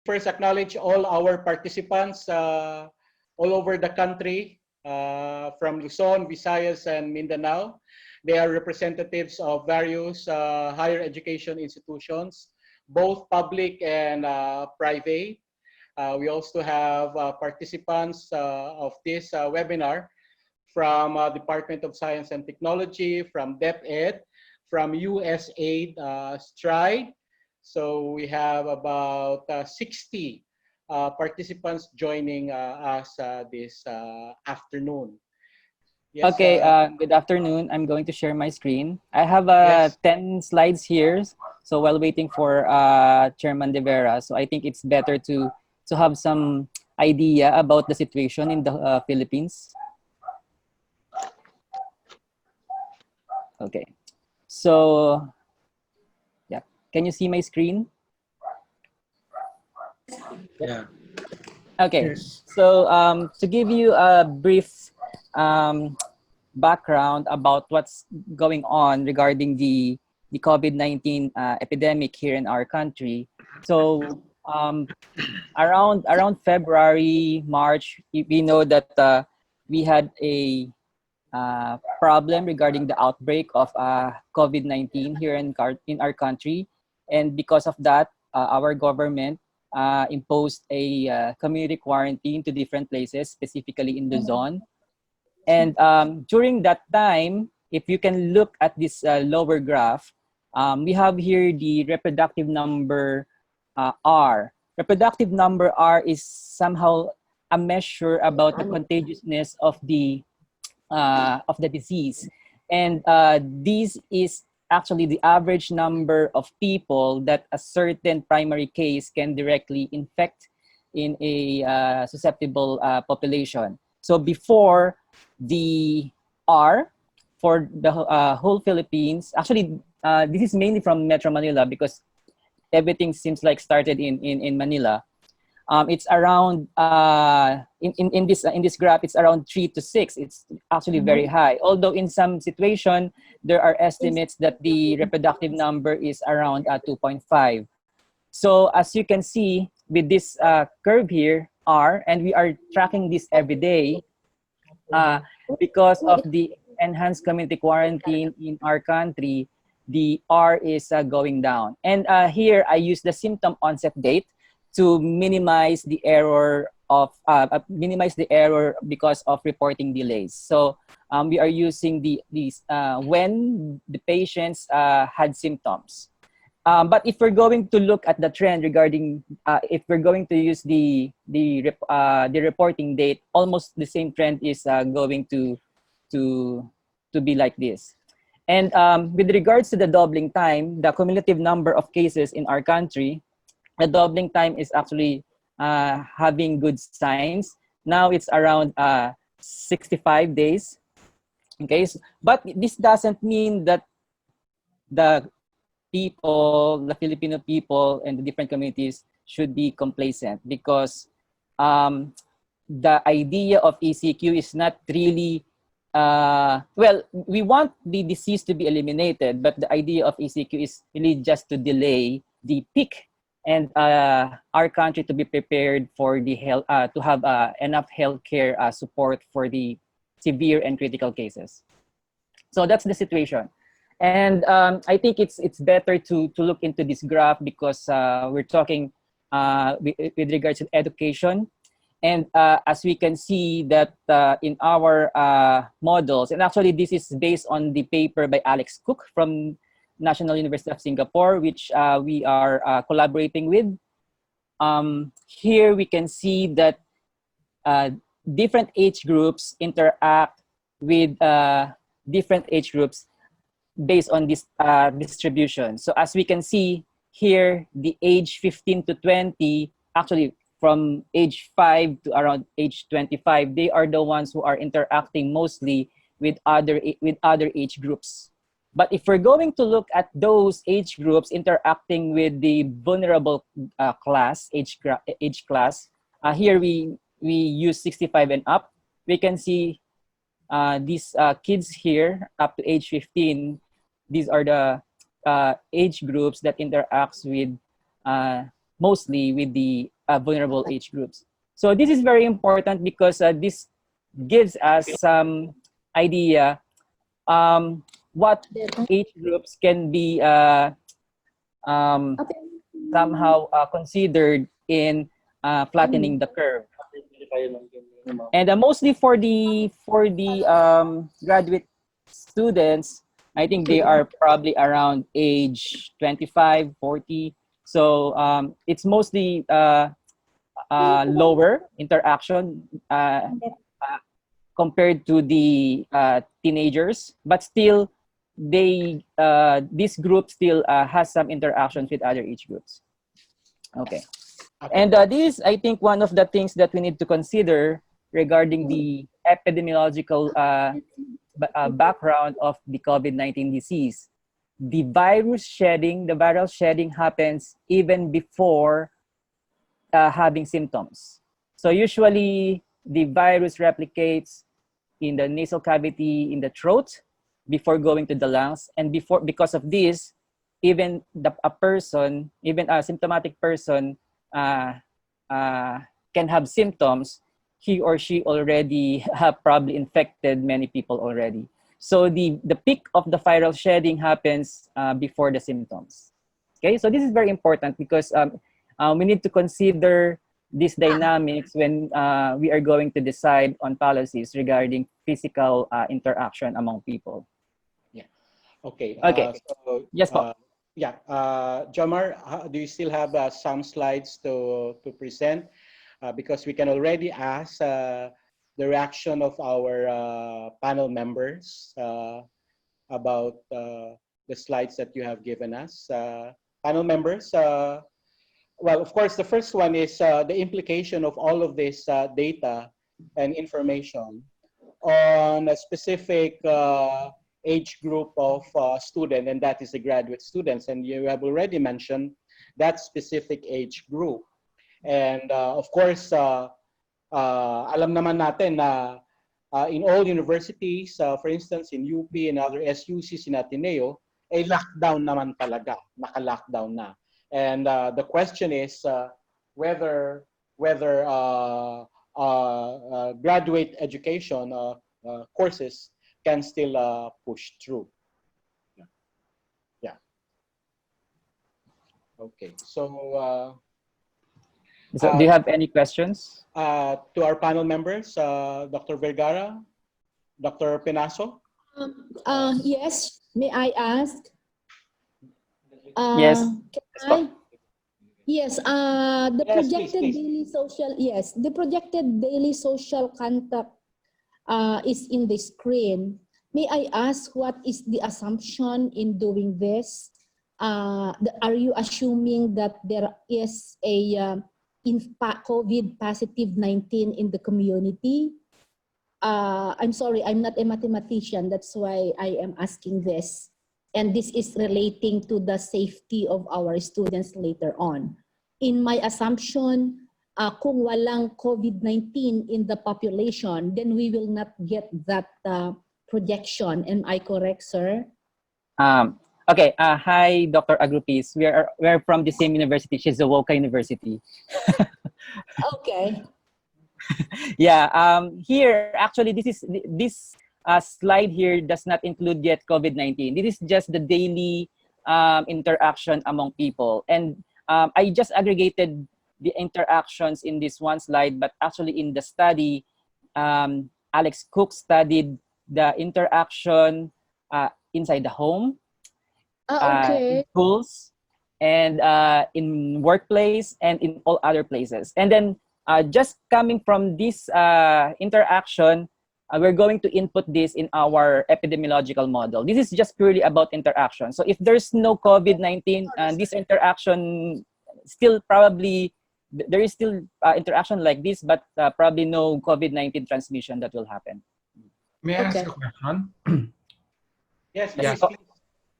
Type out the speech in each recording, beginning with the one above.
first acknowledge all our participants all over the country, from Luzon, Visayas, and Mindanao. They are representatives of various higher education institutions, both public and private. We also have participants of this webinar from Department of Science and Technology, from DepEd, from USAID, STRIDE. So we have about 60 participants joining us this afternoon. Yes, okay, good afternoon. I'm going to share my screen. I have 10 slides here. So while waiting for Chairman De Vera, so I think it's better to have some idea about the situation in the Philippines. Okay, so yeah, can you see my screen? Yeah. Okay, yes. So to give you a brief background about what's going on regarding the COVID-19 epidemic here in our country. So around February, March, we know that we had a problem regarding the outbreak of COVID-19 here in our country, and because of that, our government imposed a community quarantine to different places, specifically in Luzon. And during that time, if you can look at this lower graph, we have here the reproductive number R. Reproductive number R is somehow a measure about the contagiousness of the disease. And this is actually the average number of people that a certain primary case can directly infect in a susceptible population. So before the R for the whole Philippines, actually this is mainly from Metro Manila because everything seems like started in Manila. It's around in this graph, it's around 3 to 6. It's actually very high. Although in some situation, there are estimates that the reproductive number is around 2.5. So as you can see with this curve here, R, and we are tracking this every day because of the enhanced community quarantine in our country, the R is going down. And here I use the symptom onset date to minimize the error because of reporting delays. So we are using these when the patients had symptoms. But if we're going to look at the trend regarding, if we're going to use the reporting date, almost the same trend is going to be like this. And with regards to the doubling time, the cumulative number of cases in our country, the doubling time is actually having good signs. Now it's around 65 days. Okay, but this doesn't mean that the people, the Filipino people and the different communities should be complacent, because the idea of ECQ is not really, well, we want the disease to be eliminated, but the idea of ECQ is really just to delay the peak and our country to be prepared for the health, to have enough healthcare support for the severe and critical cases. So that's the situation. And I think it's better to look into this graph because we're talking with regards to education. And as we can see that in our models, and actually this is based on the paper by Alex Cook from National University of Singapore, which we are collaborating with. Here we can see that different age groups interact with different age groups based on this distribution. So as we can see here, the age 15 to 20, actually from age 5 to around age 25, they are the ones who are interacting mostly with other age groups. But if we're going to look at those age groups interacting with the vulnerable age class, here we use 65 and up. We can see these kids here up to age 15. These are the age groups that interacts with mostly with the vulnerable age groups. So this is very important because this gives us some idea what age groups can be um, somehow considered in flattening the curve. And mostly for the graduate students, I think they are probably around age 25, 40. So it's mostly lower interaction compared to the teenagers, but still they this group still has some interactions with other age groups. Okay. And this is, I think, one of the things that we need to consider regarding the epidemiological background of the COVID-19 disease. The viral shedding happens even before having symptoms. So usually the virus replicates in the nasal cavity, in the throat, before going to the lungs. And because of this, even a symptomatic person can have symptoms, he or she already have probably infected many people already. So the peak of the viral shedding happens before the symptoms. Okay, so this is very important because we need to consider these dynamics when we are going to decide on policies regarding physical interaction among people. Yeah. Okay. Okay. So, Yes, po. yeah. Jomar, do you still have some slides to present? Because we can already ask the reaction of our panel members about the slides that you have given us. Panel members, well, of course, the first one is the implication of all of this data and information on a specific age group of student, and that is the graduate students. And you have already mentioned that specific age group. And of course, alam naman natin na in all universities, for instance, in UP and other SUCs in Ateneo, lockdown naman talaga, naka-lockdown na. And the question is whether graduate education courses can still push through. Yeah. Okay. So, Do you have any questions? to our panel members, Dr. Vergara, Dr. Penaso? Yes, may I ask? Yes. Can I? Yes, the Yes, projected please. daily social, yes, the projected daily social contact is in the screen. May I ask what is the assumption in doing this? Are you assuming that there is a COVID positive 19 in the community? I'm sorry, I'm not a mathematician. That's why I am asking this. And this is relating to the safety of our students later on. In my assumption, kung walang COVID-19 in the population, then we will not get that projection. Am I correct, sir? Okay. Hi, Dr. Agrupis. We're from the same university. She's Shizuoka University. Okay. Yeah. Here, actually, this slide here does not include yet COVID-19. This is just the daily interaction among people. And I just aggregated the interactions in this one slide, but actually in the study, Alex Cook studied the interaction inside the home, in schools, and in workplace, and in all other places. And then just coming from this interaction, we're going to input this in our epidemiological model. This is just purely about interaction. So if there's no COVID-19, this interaction still probably, there is still interaction like this, but probably no COVID-19 transmission that will happen. May I ask a question? Yes, Yes. please.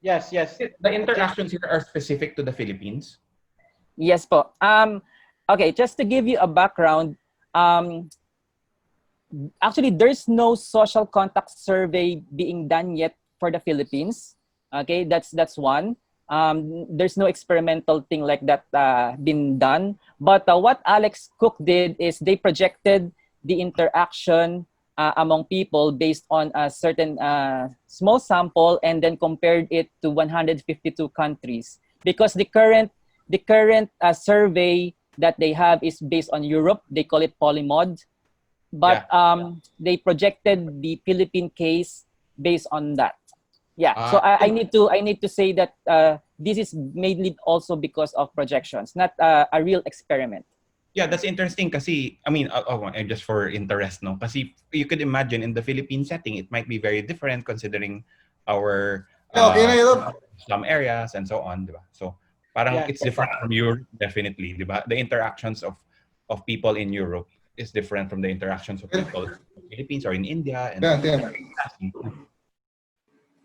Yes, yes. The interactions here are specific to the Philippines? Yes po. Okay, just to give you a background, actually there's no social contact survey being done yet for the Philippines. Okay, that's one. There's no experimental thing like that been done. But what Alex Cook did is they projected the interaction among people based on a certain small sample and then compared it to 152 countries. Because the current survey that they have is based on Europe. They call it Polymod. But they projected the Philippine case based on that. Yeah, so I need to say that this is mainly also because of projections, not a real experiment. Yeah, that's interesting kasi, I mean, just for interest, no? Kasi you could imagine in the Philippine setting, it might be very different considering our slum areas and so on, diba? So parang it's different from Europe, definitely, diba? The interactions of people in Europe is different from the interactions of people in the Philippines or in India. And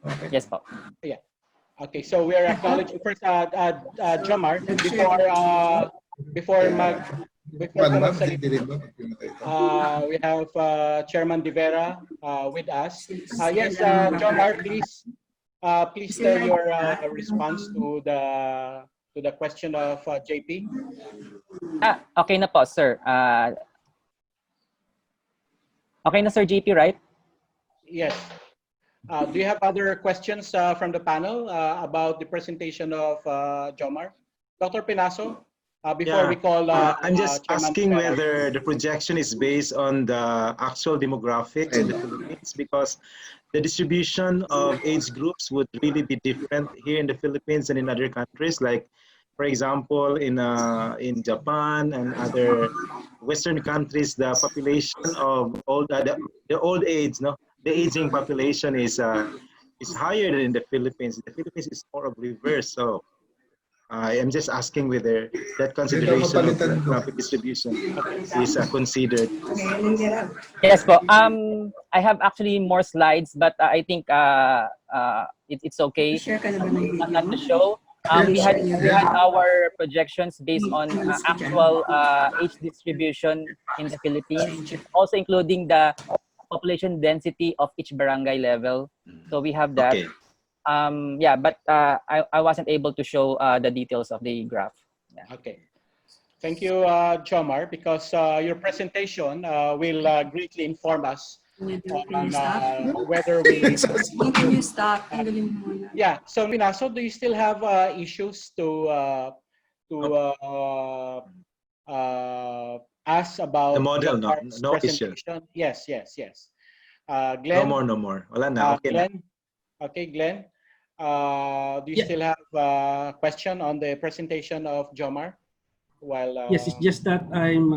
Okay. Yes, po. Yeah. Okay, so we are acknowledging first, Jomar, we have Chairman De Vera with us. Yes, Jomar, please tell your response to the question of JP. Okay na po, sir. Okay na, Sir JP, right? Yes. Do you have other questions from the panel about the presentation of Jomar? Dr. PENASO, before we call I'm just Chairman asking De Vera. whether the projection is based on the actual demographics in the Philippines, because the distribution of age groups would really be different here in the Philippines and in other countries. Like, for example, in Japan and other Western countries, the population of the old age, the aging population is higher than in the Philippines. The Philippines is more of reverse. So I am just asking whether that consideration of demographic distribution is considered. Yes, po. I have actually more slides, but I think it's okay not to show. We had our projections based on actual age distribution in the Philippines, also including the population density of each barangay level. So we have that. Okay. Yeah, but I wasn't able to show the details of the graph. Yeah. Okay. Thank you, Jomar, because your presentation will greatly inform us on whether we... Can you stop? Yeah, so PENASO, do you still have issues to ask about The model, Jomar's no issue. presentation? Yes. Glenn? No more. Wala na. Okay na. Glenn? Okay, Glenn. Do you still have a question on the presentation of Jomar? While yes, it's just that I'm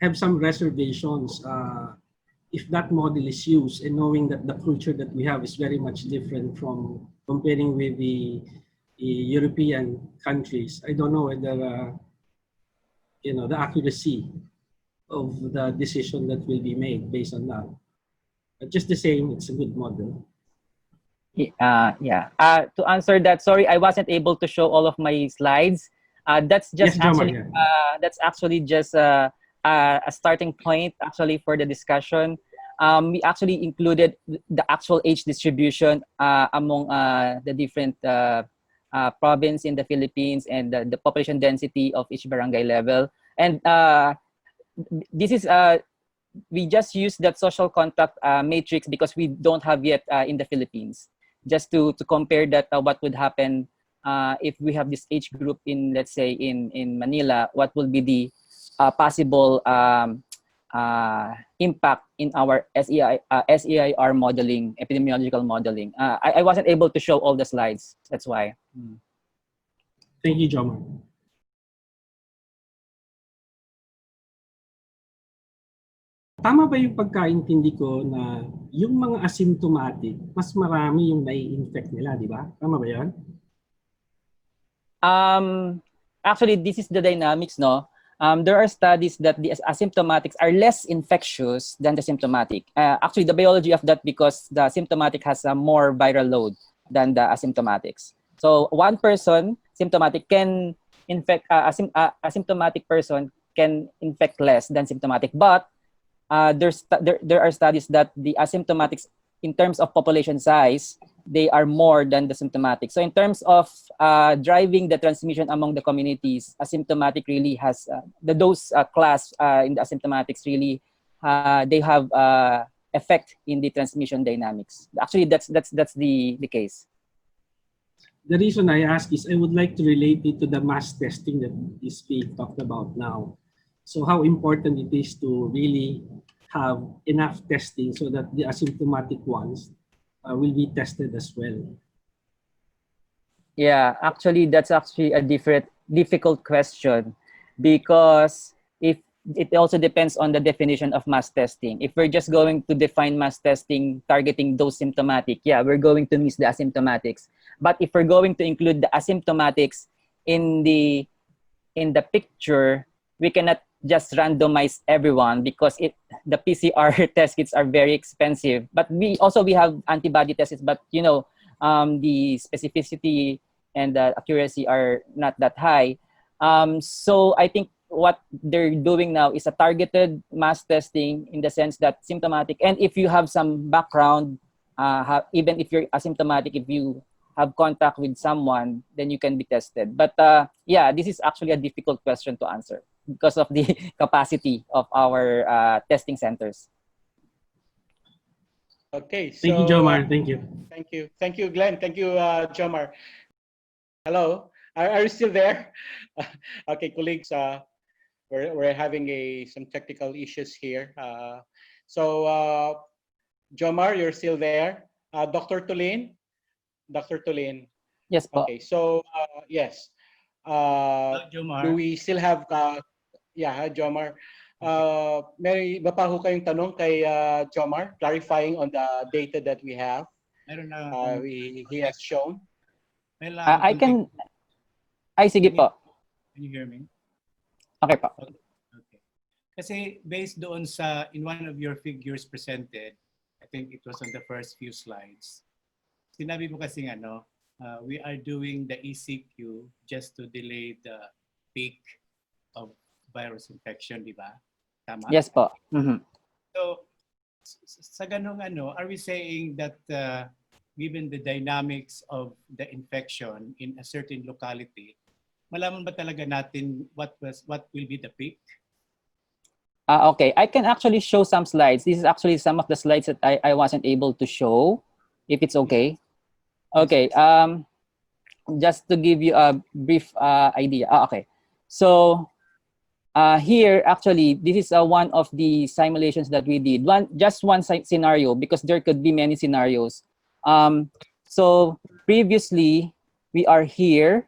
have some reservations if that model is used, and knowing that the culture that we have is very much different from comparing with the European countries. I don't know whether the accuracy of the decision that will be made based on that. But just the same, it's a good model. Yeah. To answer that, sorry, I wasn't able to show all of my slides. That's just that's actually just a starting point actually for the discussion. We actually included the actual age distribution among the different province in the Philippines and the population density of each barangay level. And this is we just use that social contact matrix because we don't have yet in the Philippines, just to compare that what would happen if we have this age group in, let's say, in Manila. What will be the possible impact in our SEIR modeling, epidemiological modeling. I wasn't able to show all the slides. That's why. Thank you, Jomar. Tama ba yung pagkaintindi ko na yung mga asymptomatic, mas marami yung nai-infect nila, di ba? Tama ba yan? Actually, this is the dynamics, no? There are studies that the asymptomatics are less infectious than the symptomatic. Actually, the biology of that, because the symptomatic has a more viral load than the asymptomatics. So one person, symptomatic, can infect, asymptomatic person can infect less than symptomatic. But there are studies that the asymptomatics, in terms of population size, they are more than the symptomatic. So in terms of driving the transmission among the communities, asymptomatic really has those class in the asymptomatics really they have effect in the transmission dynamics. Actually, that's the case. The reason I ask is I would like to relate it to the mass testing that is being talked about now. So how important it is to really have enough testing so that the asymptomatic ones will be tested as well. Yeah, actually, that's actually a difficult question, because if it also depends on the definition of mass testing. If we're just going to define mass testing targeting those symptomatic, yeah, we're going to miss the asymptomatics. But if we're going to include the asymptomatics in the picture, we cannot just randomize everyone, because the PCR test kits are very expensive. But we have antibody tests, but you know, the specificity and the accuracy are not that high. So I think what they're doing now is a targeted mass testing, in the sense that symptomatic, and if you have some background, even if you're asymptomatic, if you have contact with someone, then you can be tested. But yeah, this is actually a difficult question to answer because of the capacity of our testing centers. Okay, so Thank you, Jomar. Thank you. Thank you, Glenn. Thank you, Jomar. Hello, are you still there? Okay, colleagues, we're having some technical issues here. So Jomar, you're still there. Dr. TULIN? Dr. TULIN. Yes, po. Okay, so yes. Jomar. Do we still have, yeah, Jomar. May iba pa ho kayong tanong kay Jomar, clarifying on the data that we have. Meron na He has shown. I can. Ay, sige po. Can you hear me? Okay po. Okay. Kasi based doon sa, in one of your figures presented, I think it was on the first few slides, sinabi mo kasi we are doing the ECQ just to delay the peak of virus infection, di ba? Tama? Yes po. Mm-hmm. So, sa ganung are we saying that given the dynamics of the infection in a certain locality, malaman ba talaga natin what will be the peak? Okay, I can actually show some slides. This is actually some of the slides that I wasn't able to show, if it's okay. Okay, just to give you a brief idea. Okay, so here actually, this is one of the simulations that we did. Just one scenario, because there could be many scenarios. So previously, we are here,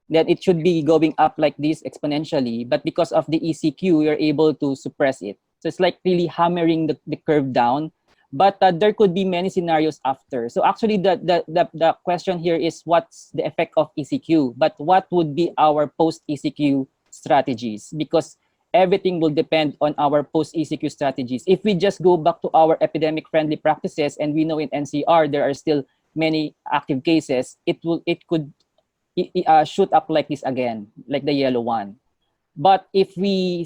then it should be going up like this exponentially, but because of the ECQ, we are able to suppress it. So it's like really hammering the curve down, but there could be many scenarios after. So actually the question here is what's the effect of ECQ, but what would be our post-ECQ strategies? Because everything will depend on our post-ECQ strategies. If we just go back to our epidemic-friendly practices, and we know in NCR there are still many active cases, it could shoot up like this again, like the yellow one. But if we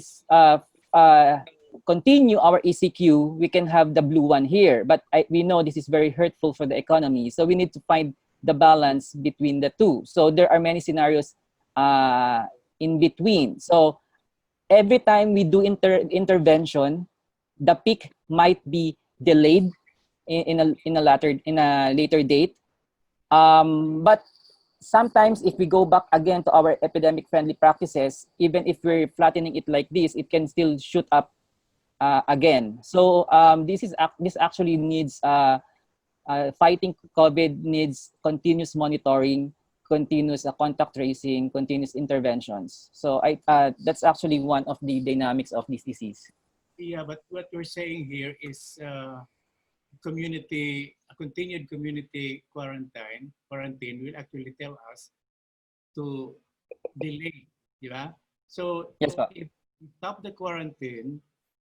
continue our ECQ, we can have the blue one here. But we know this is very hurtful for the economy, so we need to find the balance between the two. So there are many scenarios in between. So every time we do intervention, the peak might be delayed in a later date. But sometimes if we go back again to our epidemic-friendly practices, even if we're flattening it like this, it can still shoot up again. So this actually needs fighting COVID needs continuous monitoring, continuous contact tracing, continuous interventions. So that's actually one of the dynamics of this disease. Yeah, but what we're saying here is continued community quarantine will actually tell us to delay, di ba? So Yes, if we stop the quarantine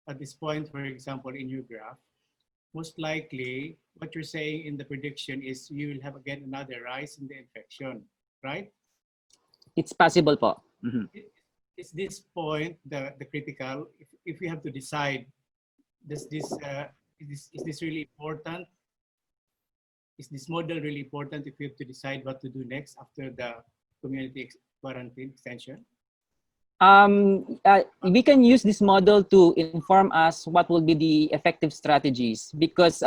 at this point, for example, in your graph, most likely what you're saying in the prediction is you will have again another rise in the infection, right? It's possible po. Mm-hmm. Is this point the critical? If we have to decide, is this really important? is this model really important if we have to decide what to do next after the community quarantine extension? We can use this model to inform us what will be the effective strategies, because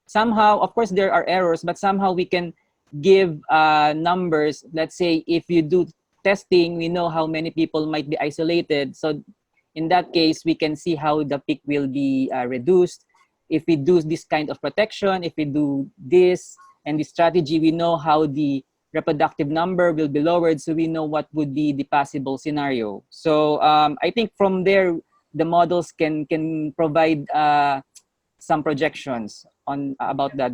somehow, of course, there are errors, but somehow we can give numbers. Let's say if you do testing, we know how many people might be isolated. So in that case, we can see how the peak will be reduced. If we do this kind of protection, if we do this and this strategy, we know how the reproductive number will be lowered, so we know what would be the possible scenario. So I think from there, the models can provide some projections on about that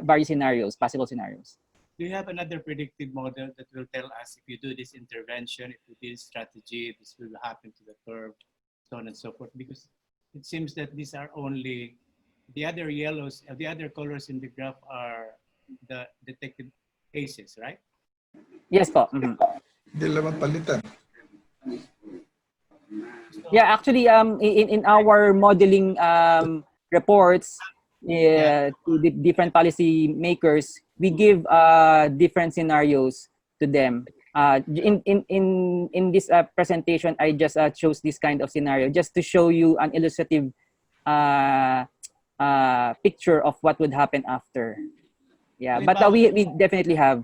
various scenarios, possible scenarios. Do you have another predictive model that will tell us if you do this intervention, if you do this strategy, this will happen to the curve, so on and so forth? Because it seems that these are only the other yellows, the other colors in the graph are the detected cases, right? Yes, po. Mm-hmm. Yeah, actually, in our modeling reports to the different policy makers, we give different scenarios to them. In this presentation, I just chose this kind of scenario just to show you an illustrative picture of what would happen after. Yeah, but we definitely have.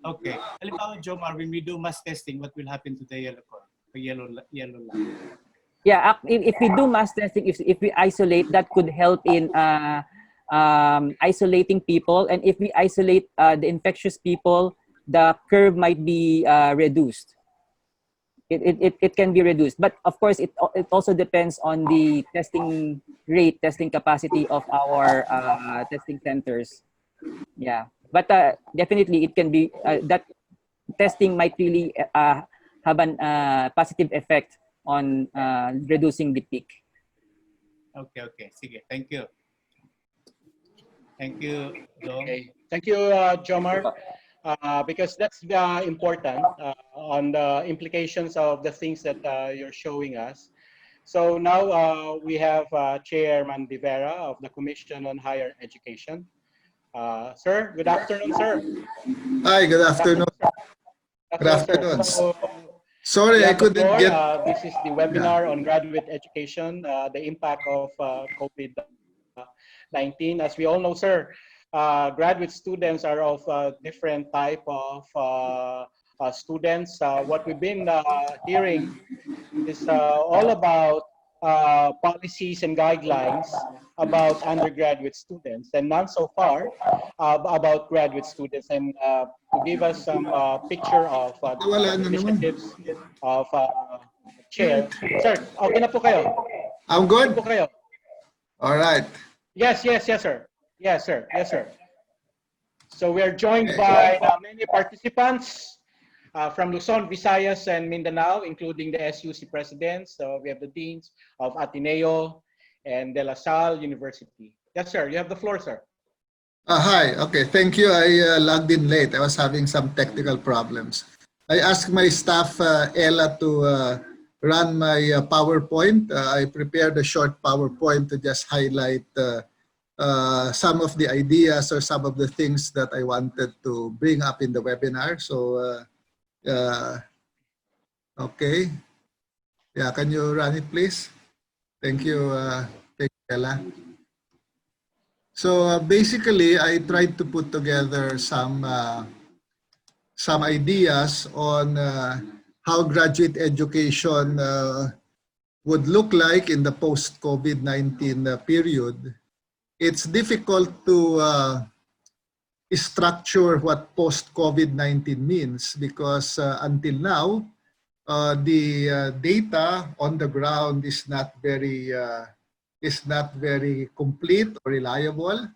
Okay. Halimbawa, Jomar, when we do mass testing, what will happen to the yellow curve, the yellow line? Yeah, if we do mass testing, if we isolate, that could help in isolating people. And if we isolate the infectious people, the curve might be reduced. It can be reduced. But of course, it also depends on the testing rate, testing capacity of our testing centers. Yeah, but definitely it can be, that testing might really have a positive effect on reducing the peak. Okay. Sige. Thank you. Thank you, Dom. Okay. Thank you, Jomar, because that's important on the implications of the things that you're showing us. So now we have Chairman VERA of the Commission on Higher Education. Sir, good afternoon, sir. Hi, good afternoon. Good afternoon, sir. So, sorry, I couldn't get. This is the webinar on graduate education, the impact of COVID-19. As we all know, sir, graduate students are of different type of students. What we've been hearing is all about policies and guidelines about undergraduate students, and none so far about graduate students. And to give us some picture of initiatives of chair. Sir, okay na po kayo? I'm good. Okay po kayo? All right. Yes, sir. Yes, sir. So we are joined by many participants from Luzon, Visayas, and Mindanao, including the SUC presidents. So we have the deans of Ateneo and De La Salle University. Yes, sir. You have the floor, sir. Hi. Okay. Thank you. I logged in late. I was having some technical problems. I asked my staff, Ella, to run my PowerPoint. I prepared a short PowerPoint to just highlight some of the ideas or some of the things that I wanted to bring up in the webinar. So, okay. Yeah, can you run it, please? Thank you, Ella. So basically, I tried to put together some ideas on how graduate education would look like in the post-COVID-19 period. It's difficult to structure what post-COVID-19 means because until now, the data on the ground is not very complete or reliable,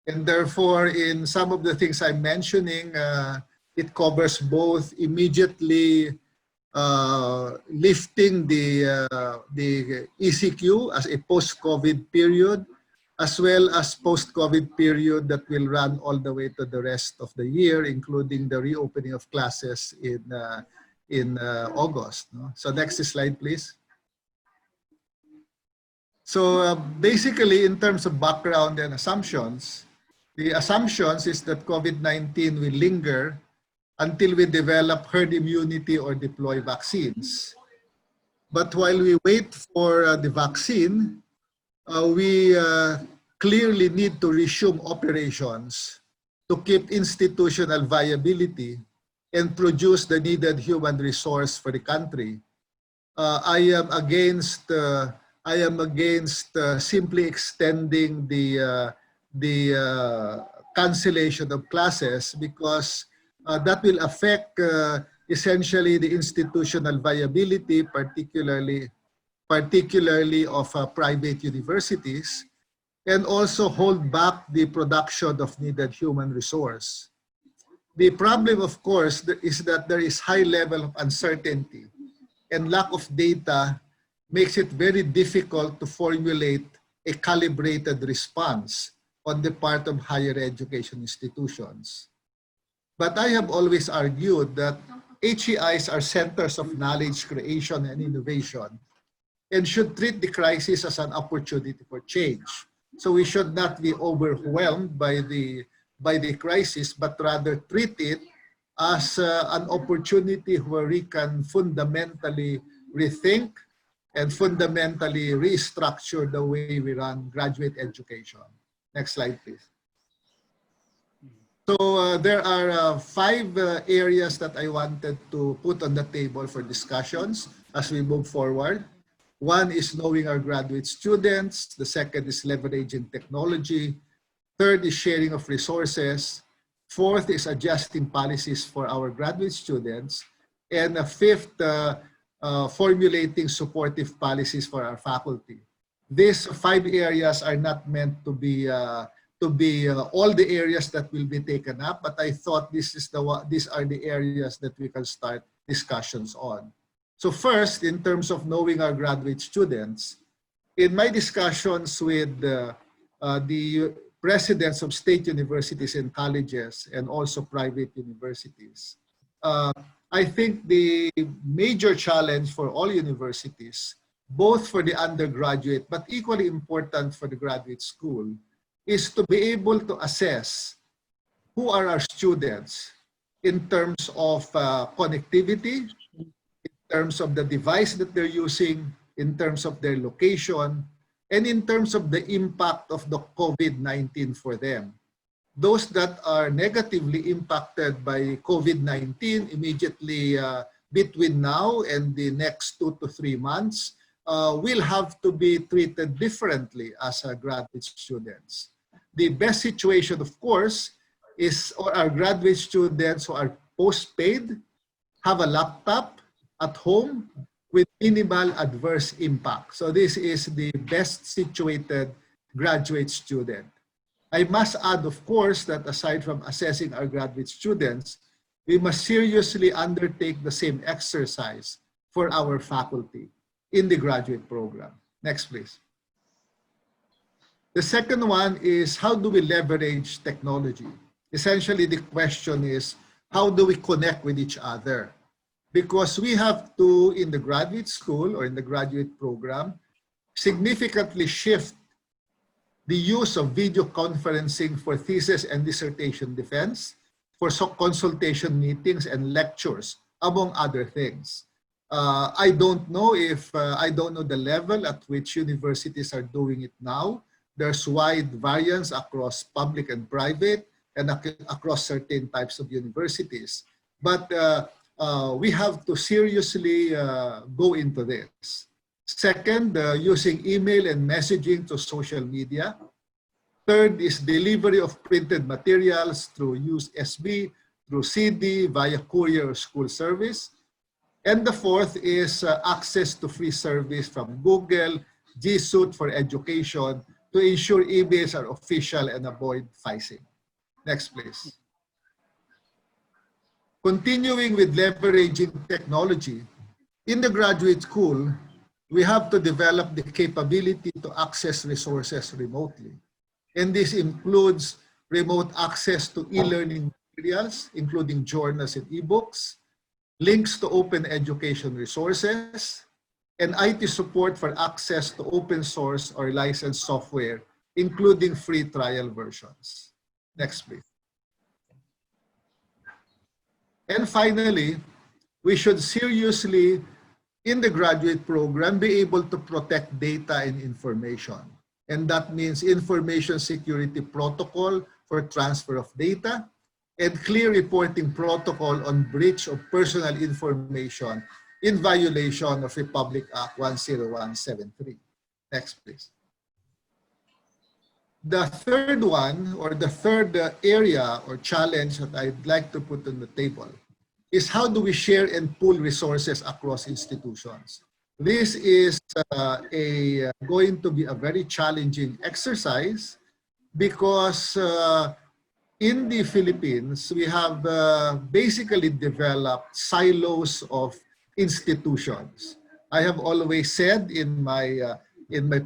and therefore in some of the things I'm mentioning, it covers both immediately lifting the ECQ as a post-COVID period, as well as post-COVID period that will run all the way to the rest of the year, including the reopening of classes in August. No? So next slide, please. So basically, in terms of background and assumptions, The assumptions is that COVID-19 will linger until we develop herd immunity or deploy vaccines. But while we wait for the vaccine, we clearly need to resume operations to keep institutional viability and produce the needed human resource for the country. I am against simply extending the cancellation of classes, because that will affect essentially the institutional viability, particularly of private universities, and also hold back the production of needed human resource. The problem, of course, is that there is high level of uncertainty, and lack of data makes it very difficult to formulate a calibrated response on the part of higher education institutions. But I have always argued that HEIs are centers of knowledge creation and innovation, and should treat the crisis as an opportunity for change. So we should not be overwhelmed by the crisis, but rather treat it as an opportunity where we can fundamentally rethink and fundamentally restructure the way we run graduate education. Next slide, please. So there are 5 areas that I wanted to put on the table for discussions as we move forward. One is knowing our graduate students. The second is leveraging technology. Third is sharing of resources. Fourth is adjusting policies for our graduate students. And fifth, formulating supportive policies for our faculty. These 5 areas are not meant to be all the areas that will be taken up, but I thought these are the areas that we can start discussions on. So first, in terms of knowing our graduate students, in my discussions with the presidents of state universities and colleges and also private universities, I think the major challenge for all universities, both for the undergraduate but equally important for the graduate school, is to be able to assess who are our students in terms of connectivity, in terms of the device that they're using, in terms of their location, and in terms of the impact of the COVID-19 for them. Those that are negatively impacted by COVID-19 immediately between now and the next 2 to 3 months will have to be treated differently as graduate students. The best situation, of course, is our graduate students who are post-paid, have a laptop at home with minimal adverse impact. So this is the best situated graduate student. I must add, of course, that aside from assessing our graduate students, we must seriously undertake the same exercise for our faculty in the graduate program. Next, please. The second one is, how do we leverage technology? Essentially, the question is, how do we connect with each other? Because we have to, in the graduate school or in the graduate program, significantly shift the use of video conferencing for thesis and dissertation defense, for consultation meetings and lectures, among other things. I don't know the level at which universities are doing it now. There's wide variance across public and private and across certain types of universities. But we have to seriously go into this. Second, using email and messaging to social media. Third is delivery of printed materials through USB, through CD, via courier or school service. And the fourth is access to free service from Google, G Suite for education to ensure emails are official and avoid phishing. Next, please. Continuing with leveraging technology, in the graduate school, we have to develop the capability to access resources remotely. And this includes remote access to e-learning materials, including journals and ebooks, links to open education resources, and IT support for access to open source or licensed software, including free trial versions. Next, please. And finally, we should seriously, in the graduate program, be able to protect data and information. And that means information security protocol for transfer of data and clear reporting protocol on breach of personal information in violation of Republic Act 10173. Next, please. The third one, or the third area or challenge that I'd like to put on the table is how do we share and pool resources across institutions? This is going to be a very challenging exercise because in the Philippines, we have basically developed silos of institutions. I have always said in my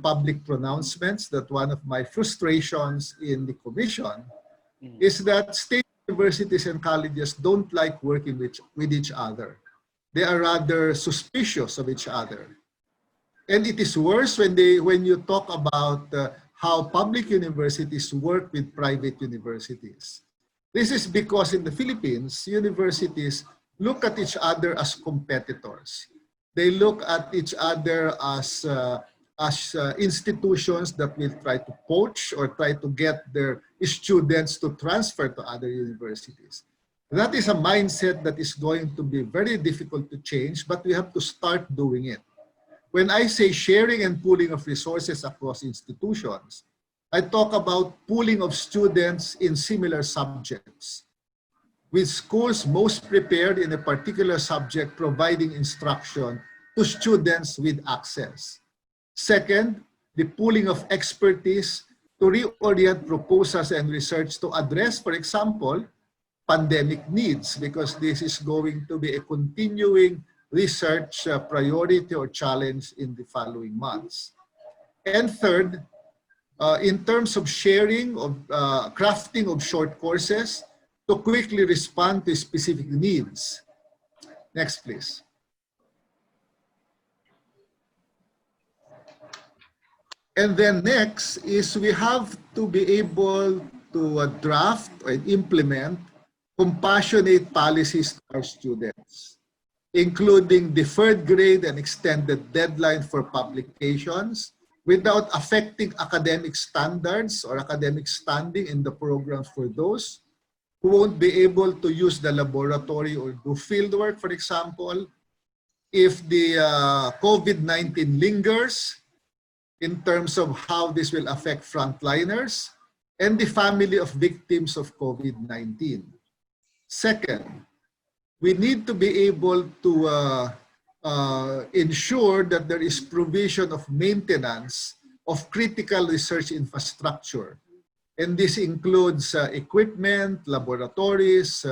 public pronouncements that one of my frustrations in the commission is that state universities and colleges don't like working with each other. They are rather suspicious of each other. And it is worse when you talk about how public universities work with private universities. This is because in the Philippines, universities look at each other as competitors. They look at each other as institutions that will try to poach or try to get their students to transfer to other universities. That is a mindset that is going to be very difficult to change, but we have to start doing it. When I say sharing and pooling of resources across institutions, I talk about pooling of students in similar subjects, with schools most prepared in a particular subject providing instruction to students with access. Second, the pooling of expertise to reorient proposals and research to address, for example, pandemic needs, because this is going to be a continuing research priority or challenge in the following months. And third, in terms of sharing, of crafting of short courses to quickly respond to specific needs. Next, please. And then next is we have to be able to draft and implement compassionate policies to our students, including deferred grade and extended deadline for publications without affecting academic standards or academic standing in the programs for those who won't be able to use the laboratory or do fieldwork, for example. If the COVID-19 lingers, in terms of how this will affect frontliners and the family of victims of COVID-19. Second, we need to be able to ensure that there is provision of maintenance of critical research infrastructure. And this includes equipment, laboratories,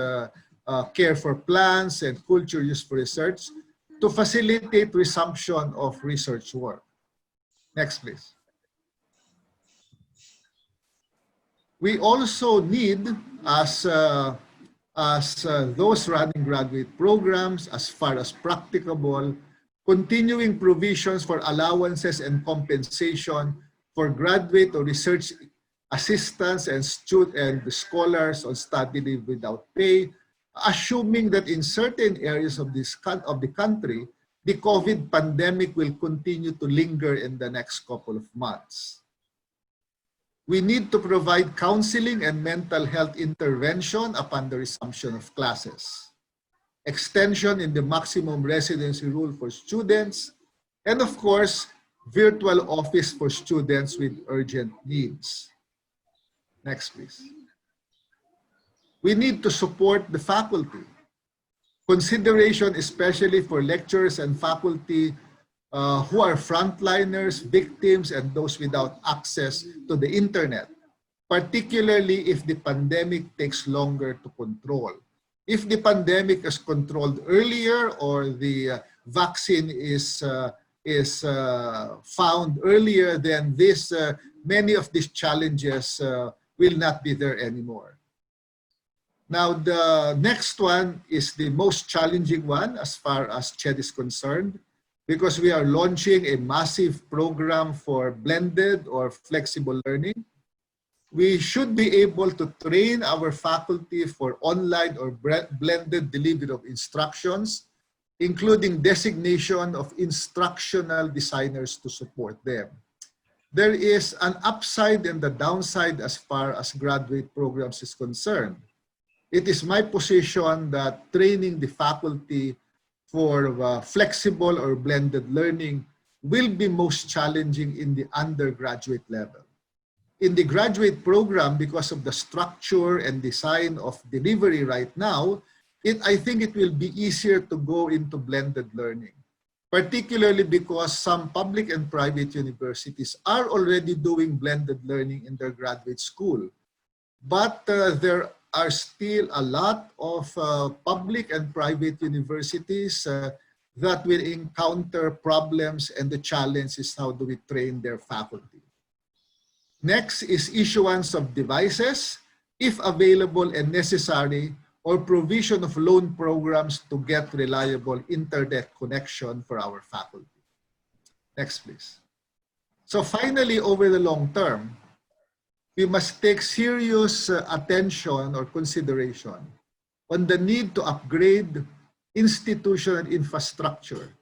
care for plants, and culture used for research to facilitate resumption of research work. Next, please. We also need, as those running graduate programs, as far as practicable, continuing provisions for allowances and compensation for graduate or research assistants and scholars on study leave without pay, assuming that in certain areas of the country, the COVID pandemic will continue to linger in the next couple of months. We need to provide counseling and mental health intervention upon the resumption of classes, extension in the maximum residency rule for students, and of course, virtual office for students with urgent needs. Next, please. We need to support the faculty. Consideration especially for lecturers and faculty who are frontliners, victims, and those without access to the internet, particularly if the pandemic takes longer to control. If the pandemic is controlled earlier or the vaccine is found earlier, then many of these challenges will not be there anymore. Now, the next one is the most challenging one as far as CHED is concerned, because we are launching a massive program for blended or flexible learning. we should be able to train our faculty for online or blended delivery of instructions, including designation of instructional designers to support them. There is an upside and a downside as far as graduate programs is concerned. It is my position that training the faculty for flexible or blended learning will be most challenging in the undergraduate level. In the graduate program, because of the structure and design of delivery right now, I think it will be easier to go into blended learning, particularly because some public and private universities are already doing blended learning in their graduate school. But there are still a lot of public and private universities that will encounter problems, and the challenge is how do we train their faculty. Next is issuance of devices, if available and necessary, or provision of loan programs to get reliable internet connection for our faculty. Next, please. So finally, over the long term, we must take serious attention or consideration on the need to upgrade institutional infrastructure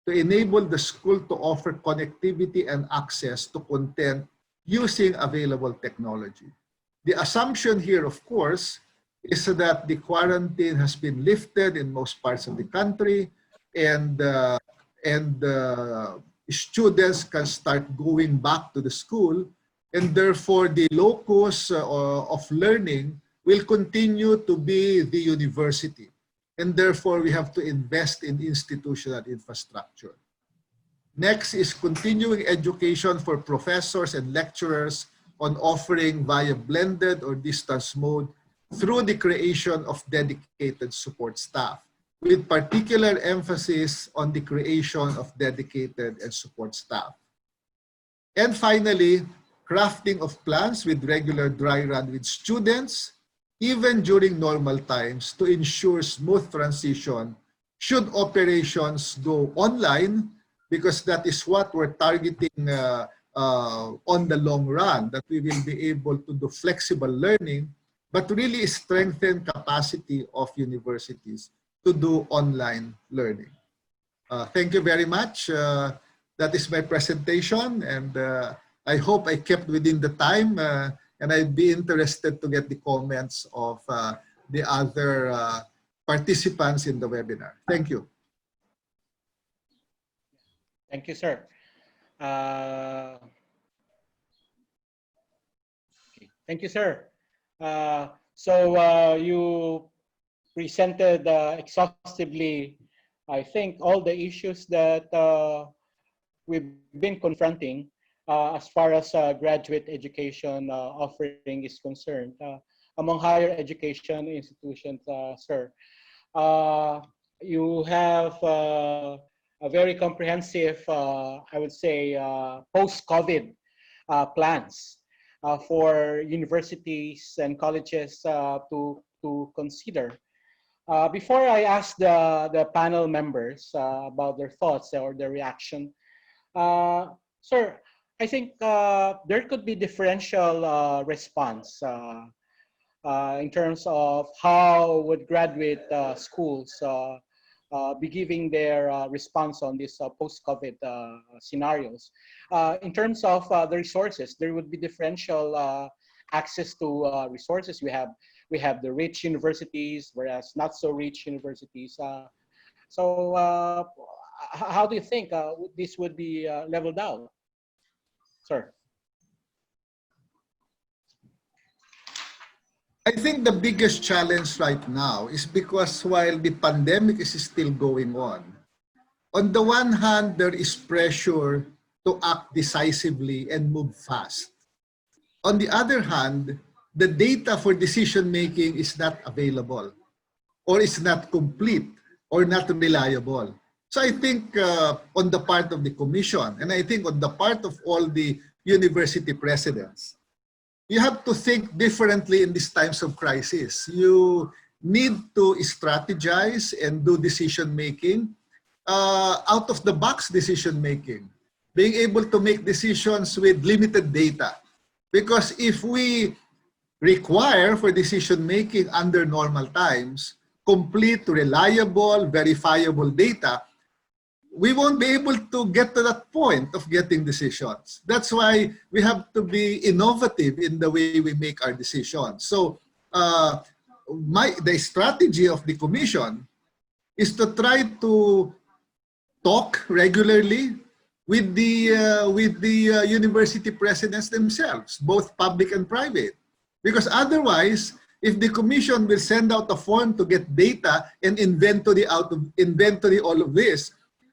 to enable the school to offer connectivity and access to content using available technology. The assumption here, of course, is that the quarantine has been lifted in most parts of the country, and students can start going back to the school, and therefore the locus of learning will continue to be the university, and therefore we have to invest in institutional infrastructure. Next is continuing education for professors and lecturers on offering via blended or distance mode through the creation of dedicated support staff, with particular emphasis on the creation of dedicated and support staff. And finally, crafting of plans with regular dry run with students, even during normal times, to ensure smooth transition should operations go online, because that is what we're targeting on the long run, that we will be able to do flexible learning, but really strengthen capacity of universities to do online learning. Thank you very much. That is my presentation, and I hope I kept within the time, and I'd be interested to get the comments of the other participants in the webinar. Thank you. Thank you, sir. Thank you, sir. So you presented exhaustively, I think, all the issues that we've been confronting as far as graduate education offering is concerned among higher education institutions, sir. You have a very comprehensive, I would say, post-COVID plans for universities and colleges to consider. Before I ask the panel members about their thoughts or their reaction, sir, I think there could be differential response in terms of how would graduate schools be giving their response on these post-COVID scenarios. In terms of the resources, there would be differential access to resources. We have the rich universities, whereas not so rich universities. So how do you think this would be leveled out, sir? I think the biggest challenge right now is because while the pandemic is still going on the one hand, there is pressure to act decisively and move fast. On the other hand, the data for decision-making is not available, or is not complete, or not reliable. So I think on the part of the commission, and I think on the part of all the university presidents, you have to think differently in these times of crisis. You need to strategize and do decision-making, out-of-the-box decision-making, being able to make decisions with limited data. Because if we require for decision-making under normal times, complete, reliable, verifiable data, we won't be able to get to that point of getting decisions. That's why we have to be innovative in the way we make our decisions. So the strategy of the commission is to try to talk regularly with the university presidents themselves, both public and private. Because otherwise, if the commission will send out a form to get data and inventory all of this,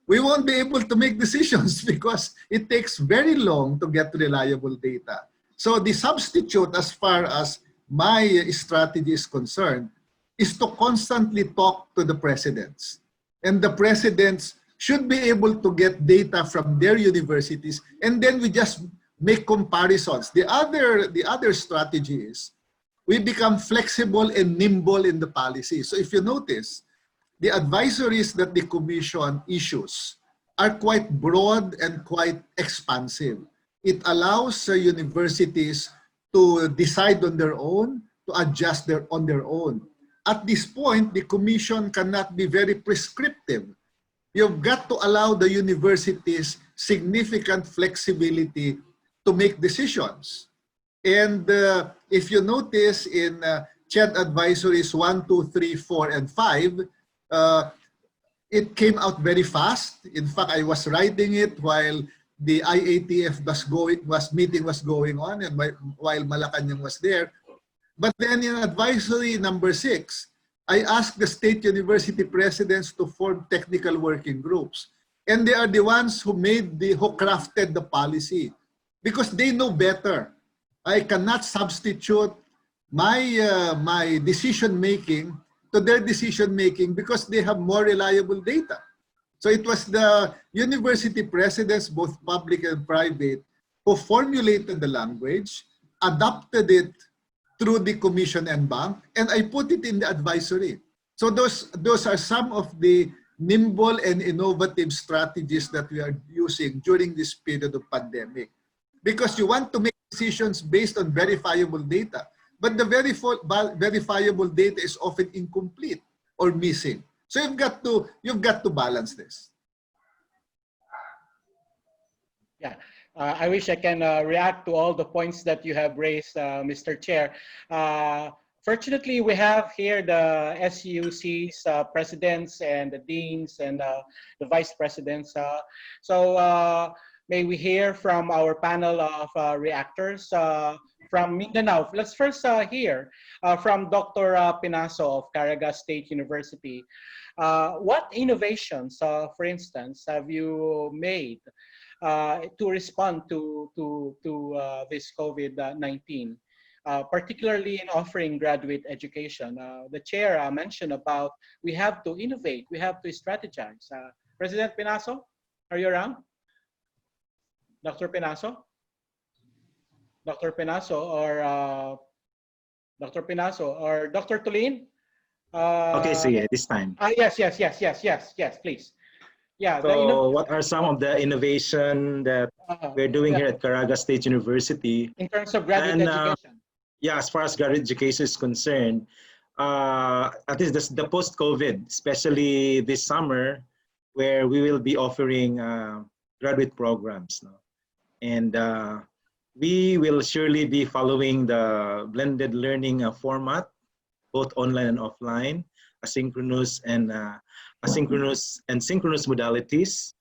we won't be able to make decisions because it takes very long to get reliable data. So the substitute, as far as my strategy is concerned, is to constantly talk to the presidents. And the presidents should be able to get data from their universities, and then we just make comparisons. The other strategy is we become flexible and nimble in the policy. So if you notice, the advisories that the commission issues are quite broad and quite expansive. It allows universities to decide on their own, to adjust on their own. At this point, the commission cannot be very prescriptive. You've got to allow the universities significant flexibility to make decisions. And if you notice in CHED advisories 1, 2, 3, 4, and 5, it came out very fast. In fact, I was writing it while the IATF meeting was going on and while Malacanang was there. But then in advisory number 6, I asked the state university presidents to form technical working groups. And they are the ones who crafted the policy because they know better. I cannot substitute my decision-making to their decision-making because they have more reliable data. So it was the university presidents, both public and private, who formulated the language, adopted it through the commission and bank, and I put it in the advisory. So those are some of the nimble and innovative strategies that we are using during this period of pandemic. Because you want to make decisions based on verifiable data, but the verifiable data is often incomplete or missing. So you've got to balance this. Yeah, I wish I can react to all the points that you have raised, Mr. Chair. Fortunately, we have here the SUC's presidents and the deans and the vice presidents. So may we hear from our panel of reactors from Mindanao. Let's first hear from Dr. PENASO of Caraga State University. What innovations, for instance, have you made to respond to this COVID-19, particularly in offering graduate education? The chair mentioned about we have to innovate, we have to strategize. President PENASO, are you around? Dr. PENASO? Dr. PENASO or Dr. PENASO or Dr. TULIN? Okay, so yeah, this time. Yes, please. Yeah. So what are some of the innovation that we're doing here at Caraga State University? In terms of graduate education. Yeah, as far as graduate education is concerned, at least the post-COVID, especially this summer, where we will be offering graduate programs. No? And we will surely be following the blended learning format, both online and offline, asynchronous and synchronous modalities.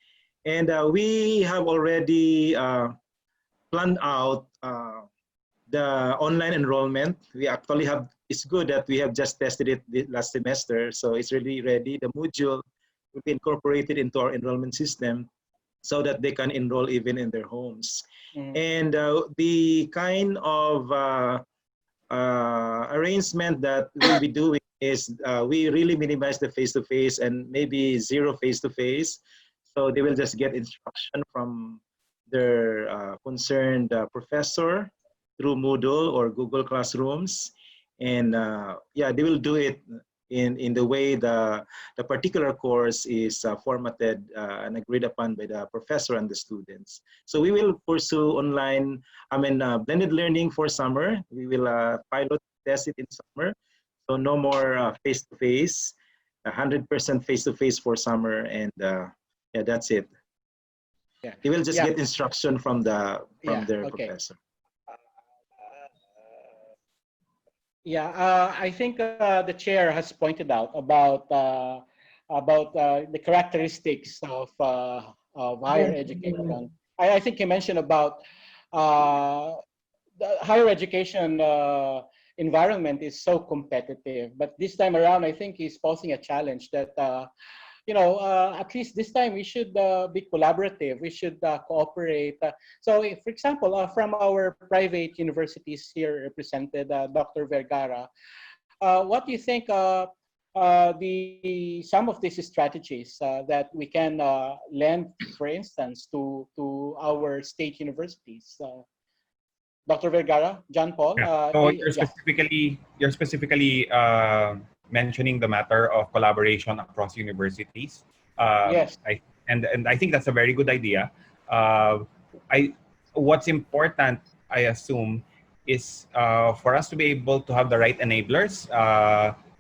And we have already planned out the online enrollment. We actually have, it's good that we have just tested it last semester, so it's really ready. The module will be incorporated into our enrollment system so that they can enroll even in their homes. And the kind of arrangement that we'll be doing is we really minimize the face-to-face and maybe zero face-to-face. So they will just get instruction from their concerned professor through Moodle or Google Classrooms. And yeah, they will do it in the way the particular course is formatted and agreed upon by the professor and the students. So we will pursue online, blended learning for summer. We will pilot test it in summer. So no more face-to-face, 100% face-to-face for summer, and yeah, that's it. Yeah. They will just Yeah. get instruction from their Okay. professor. Yeah, I think the chair has pointed out about the characteristics of higher education. I think he mentioned about the higher education environment is so competitive, but this time around, I think he's posing a challenge that at least this time we should be collaborative. We should cooperate. So, for example, from our private universities here represented, Dr. Vergara, what do you think some of these strategies that we can lend, for instance, to our state universities? Dr. Vergara, John Paul. Yeah. So you're specifically mentioning the matter of collaboration across universities. Yes. And I think that's a very good idea. What's important, I assume, is for us to be able to have the right enablers,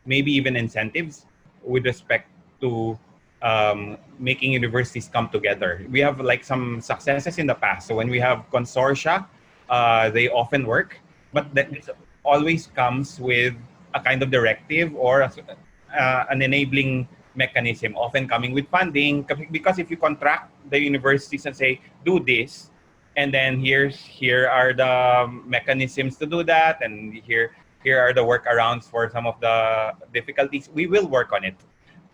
maybe even incentives with respect to making universities come together. We have like some successes in the past. So when we have consortia, they often work, but this always comes with a kind of directive or an enabling mechanism, often coming with funding. Because if you contract the universities and say, do this, and then here are the mechanisms to do that, and here are the workarounds for some of the difficulties, we will work on it.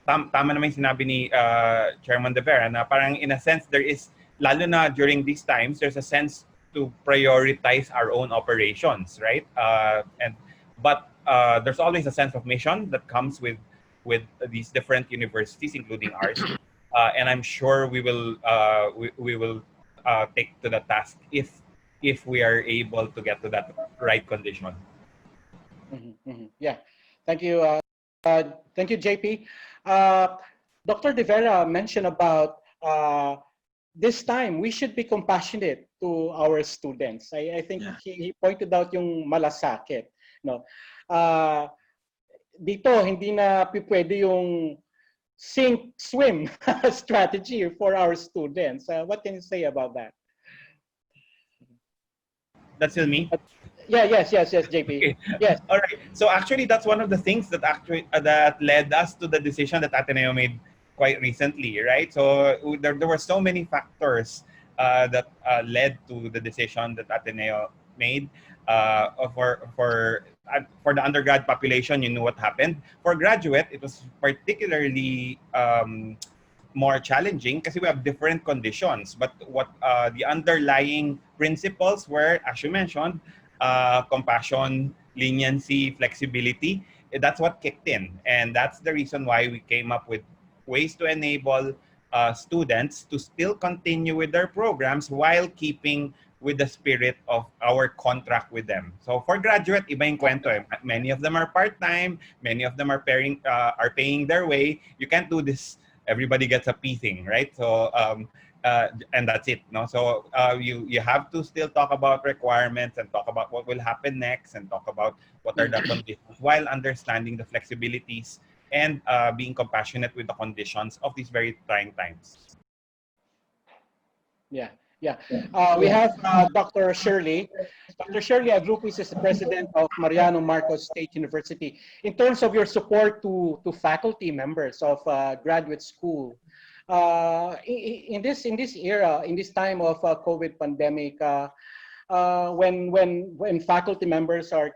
Tama naman yung sinabi ni Chairman De Vera na parang in a sense there is, lalo na during these times, there's a sense to prioritize our own operations, right? But there's always a sense of mission that comes with these different universities, including ours. And I'm sure we will take to the task if we are able to get to that right condition. Yeah, thank you, JP. Dr. De Vera mentioned about this time we should be compassionate to our students. I think he pointed out yung malasakit. No, dito hindi na pwede yung sink, swim strategy for our students. What can you say about that? That's still me. Yes, JP. Okay. Yes. All right. So actually, that's one of the things that that led us to the decision that Ateneo made quite recently, right? So there were so many factors that led to the decision that Ateneo made. For the undergrad population, you know what happened. For graduate, it was particularly more challenging because we have different conditions. But what the underlying principles were, as you mentioned, compassion, leniency, flexibility. That's what kicked in. And that's the reason why we came up with ways to enable students to still continue with their programs while keeping with the spirit of our contract with them. So for graduate, iba yung kwento eh. Many of them are part-time, many of them are paying their way. You can't do this, everybody gets a P thing, right? So and that's it. No, so you have to still talk about requirements and talk about what will happen next and talk about what are the conditions while understanding the flexibilities and being compassionate with the conditions of these very trying times. Yeah. We have Dr. Shirley. Dr. Shirley AGRUPIS is the president of Mariano Marcos State University. In terms of your support to faculty members of graduate school, in this era, in this time of COVID pandemic, when faculty members are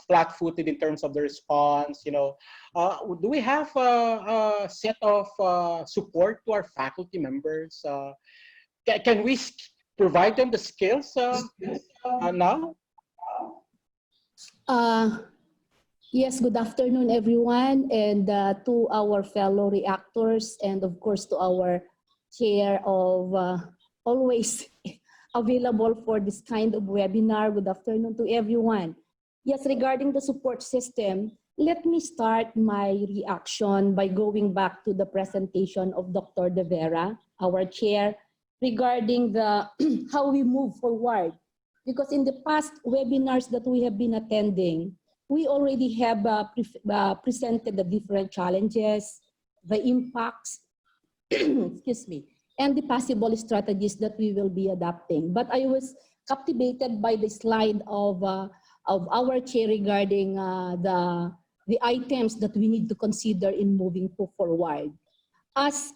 flat-footed in terms of the response, do we have a set of support to our faculty members? Can we provide them the skills now? Yes, good afternoon, everyone, and to our fellow reactors, and of course to our chair of always available for this kind of webinar. Good afternoon to everyone. Yes, regarding the support system, Let me start my reaction by going back to the presentation of Dr. De Vera, our chair, regarding the how we move forward. Because in the past webinars that we have been attending, we already have presented the different challenges, the impacts, excuse me, and the possible strategies that we will be adopting. But I was captivated by the slide of our chair regarding the items that we need to consider in moving forward. As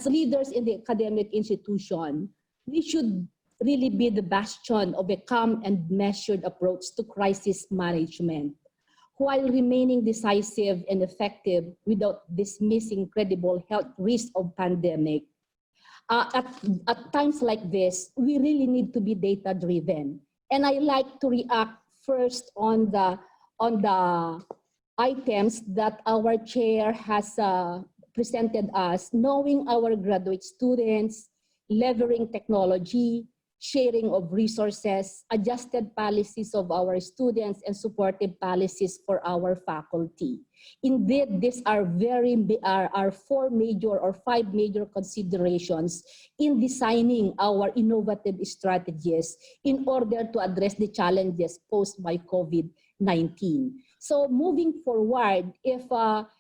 leaders in the academic institution, we should really be the bastion of a calm and measured approach to crisis management, while remaining decisive and effective without dismissing credible health risks of pandemic. At times like this, we really need to be data-driven. And I like to react first on the items that our chair has presented us, knowing our graduate students, leveraging technology, sharing of resources, adjusted policies of our students, and supportive policies for our faculty. Indeed, these are are 4 major or 5 major considerations in designing our innovative strategies in order to address the challenges posed by COVID-19. So moving forward,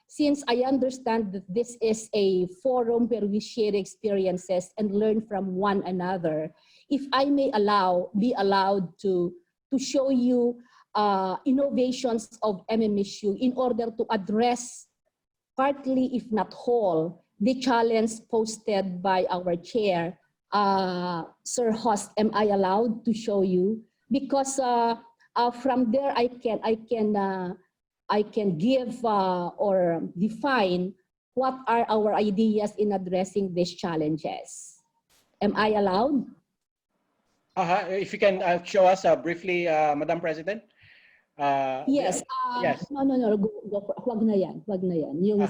since I understand that this is a forum where we share experiences and learn from one another, if I may be allowed to show you innovations of MMSU in order to address partly, if not whole, the challenge posted by our chair. Sir Host, am I allowed to show you? Because from there I can give or define what are our ideas in addressing these challenges. Am I allowed? If you can show us briefly, Madam President. Yes. Yes. No. Go for, wag na yan. Yung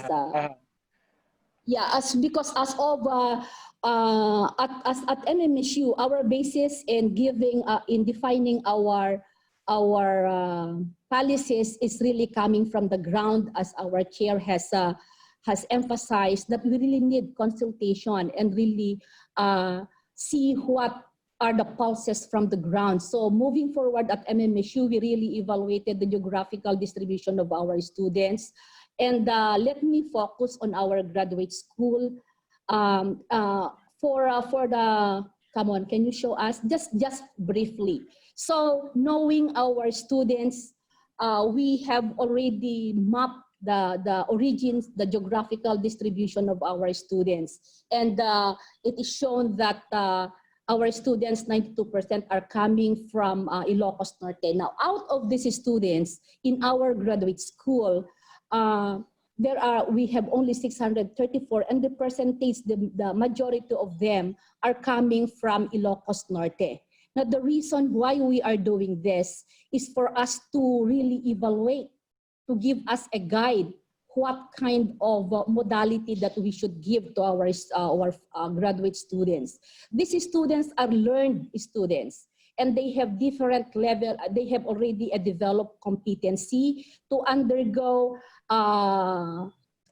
because as of at MMSU, our basis in giving in defining our policies is really coming from the ground, as our chair has emphasized that we really need consultation and really see what are the pulses from the ground. So moving forward at MMSU, we really evaluated the geographical distribution of our students. And let me focus on our graduate school. For the, come on, can you show us? Just briefly. So knowing our students, we have already mapped the origins, the geographical distribution of our students. And it is shown that our students, 92% are coming from Ilocos Norte. Now, out of these students in our graduate school, we have only 634, and the percentage, the majority of them are coming from Ilocos Norte. Now, the reason why we are doing this is for us to really evaluate, to give us a guide what kind of modality that we should give to our graduate students. These students are learned students, and they have different level. They have already a developed competency to undergo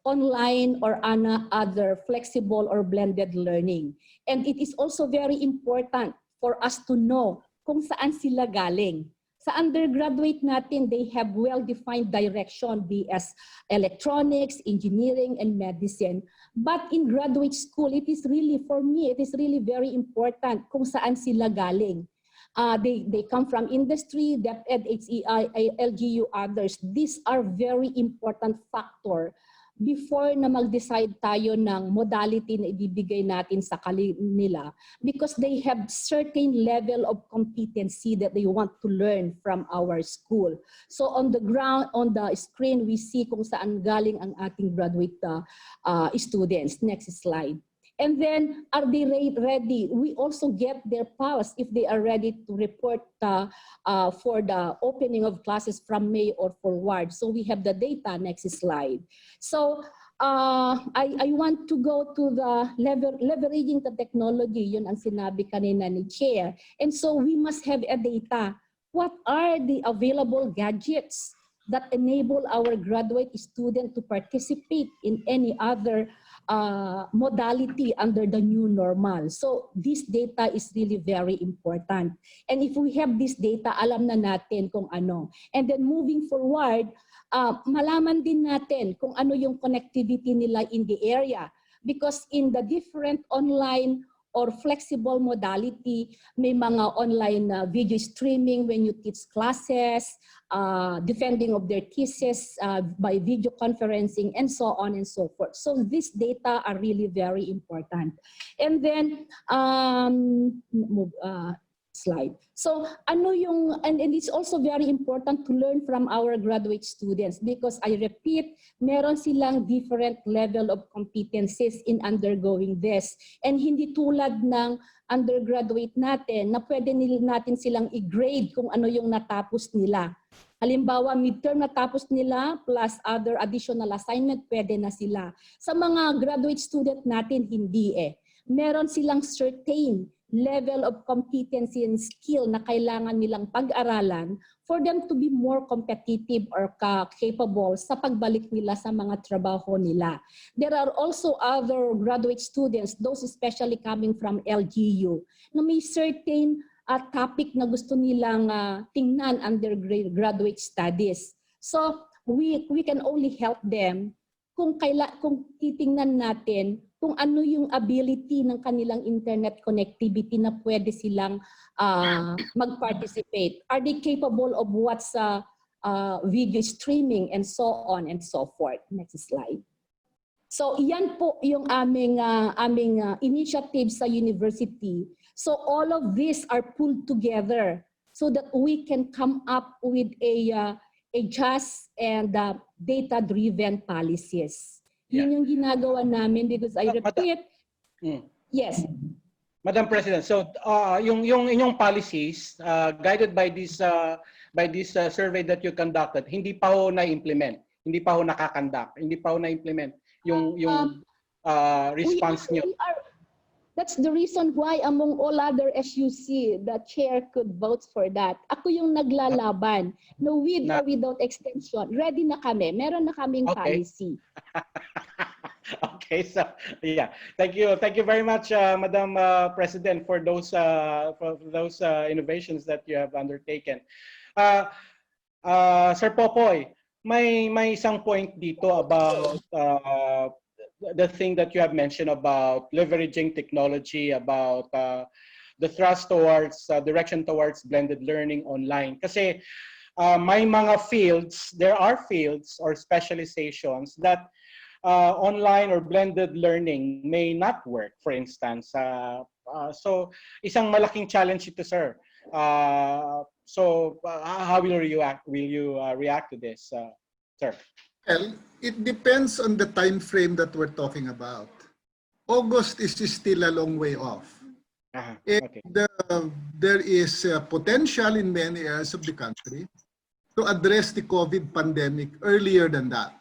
online or other flexible or blended learning. And it is also very important for us to know kung saan sila galing. Sa undergraduate natin, they have well-defined direction, be as electronics, engineering, and medicine. But in graduate school, it is really, for me, it is really very important kung saan sila galing. They come from industry, DepEd, HEI, LGU, others. These are very important factor before na mag-decide tayo ng modality na ibibigay natin sa kanila, because they have certain level of competency that they want to learn from our school. So on the ground, on the screen, we see kung saan galing ang ating graduate students. Next slide. And then, are they ready? We also get their pulse if they are ready to report for the opening of classes from May or forward. So we have the data. Next slide. So I want to go to the leveraging the technology. Yun ang sinabi kanina ni Chair. And so we must have a data. What are the available gadgets that enable our graduate student to participate in any other modality under the new normal. So this data is really very important. And if we have this data, alam na natin kung ano. And then moving forward, malaman din natin kung ano yung connectivity nila in the area. Because in the different online or flexible modality, may mga online video streaming when you teach classes, defending of their thesis by video conferencing, and so on and so forth. So these data are really very important. And then, slide. So ano yung, and it's also very important to learn from our graduate students because I repeat, meron silang different level of competencies in undergoing this. And hindi tulad ng undergraduate natin na pwede natin silang i-grade kung ano yung natapos nila. Halimbawa, midterm natapos nila plus other additional assignment, pwede na sila. Sa mga graduate student natin, hindi eh. Meron silang certain level of competency and skill na kailangan nilang pag-aralan for them to be more competitive or capable sa pagbalik nila sa mga trabaho nila. There are also other graduate students, those especially coming from LGU, na may certain topic na gusto nilang tingnan under graduate studies. So we can only help them kung titingnan natin kung ano yung ability ng kanilang internet connectivity na pwede silang mag-participate. Are they capable of what's video streaming and so on and so forth. Next slide. So yan po yung aming initiative sa university. So all of these are pulled together so that we can come up with a just and data-driven policies. Yun yung ginagawa namin because I repeat, yes. Madam President, so yung inyong policies guided by this survey that you conducted, hindi pa ho na-implement, hindi pa ho nakakandak, hindi pa ho na-implement yung response niyo. That's the reason why among all other SUC, the chair could vote for that. Ako yung naglalaban. No, with or without extension. Ready na kami. Meron na kaming policy. Okay, so yeah, thank you very much, Madam President, for those innovations that you have undertaken. Sir Popoy, may isang point dito about the thing that you have mentioned about leveraging technology, about the thrust towards direction towards blended learning online. Kasi may mga fields, there are fields or specializations that online or blended learning may not work, for instance. So isang malaking challenge ito, sir. So how will you react to this, sir? Well, it depends on the time frame that we're talking about. August is still a long way off. Okay. And there is potential in many areas of the country to address the COVID pandemic earlier than that.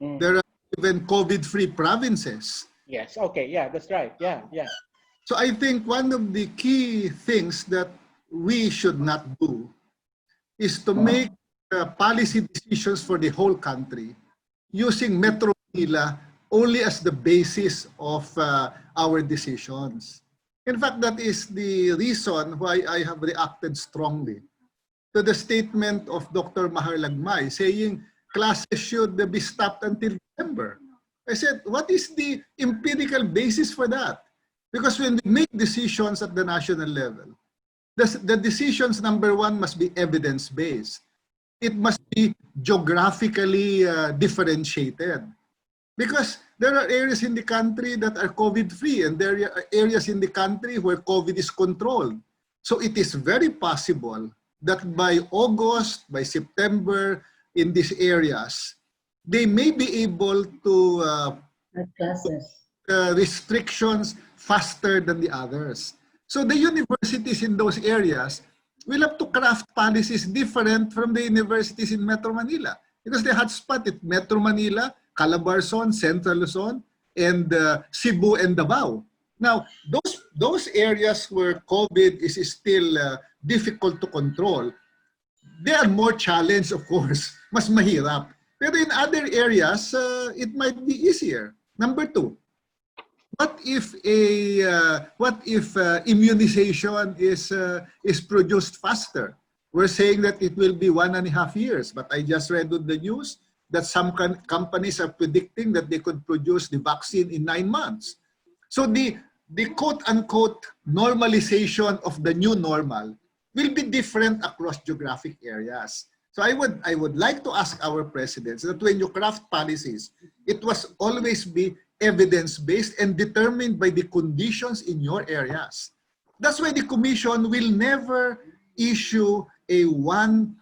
There are even COVID-free provinces. Yes, okay, yeah, that's right, yeah. So I think one of the key things that we should not do is to make policy decisions for the whole country using Metro Manila only as the basis of our decisions. In fact, that is the reason why I have reacted strongly to the statement of Dr. Mahar Lagmay saying classes should be stopped until December. I said, what is the empirical basis for that? Because when we make decisions at the national level, the decisions, number one, must be evidence-based. It must be geographically differentiated. Because there are areas in the country that are COVID-free and there are areas in the country where COVID is controlled. So it is very possible that by August, by September, in these areas, they may be able to restrictions faster than the others. So the universities in those areas will have to craft policies different from the universities in Metro Manila. Because the hotspot is Metro Manila, Calabarzon, Central Luzon, and Cebu and Davao. Now, those areas where COVID is still difficult to control, They are more challenged, of course. Mas mahirap. Pero in other areas, it might be easier. Number two, what if immunization is produced faster? We're saying that it will be 1.5 years, but I just read on the news that some companies are predicting that they could produce the vaccine in 9 months. So the quote-unquote normalization of the new normal will be different across geographic areas. So I would like to ask our presidents that when you craft policies, it must always be evidence-based and determined by the conditions in your areas. That's why the Commission will never issue a one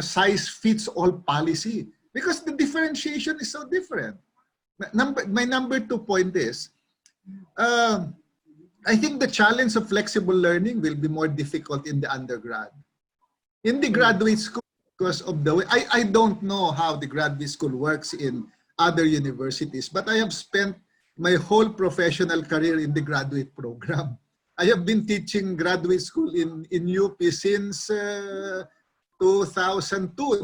size fits all policy, because the differentiation is so different. My number 2 point is, I think the challenge of flexible learning will be more difficult in the undergrad. In the graduate school, because of the way, I don't know how the graduate school works in other universities, but I have spent my whole professional career in the graduate program. I have been teaching graduate school in UP since 2002.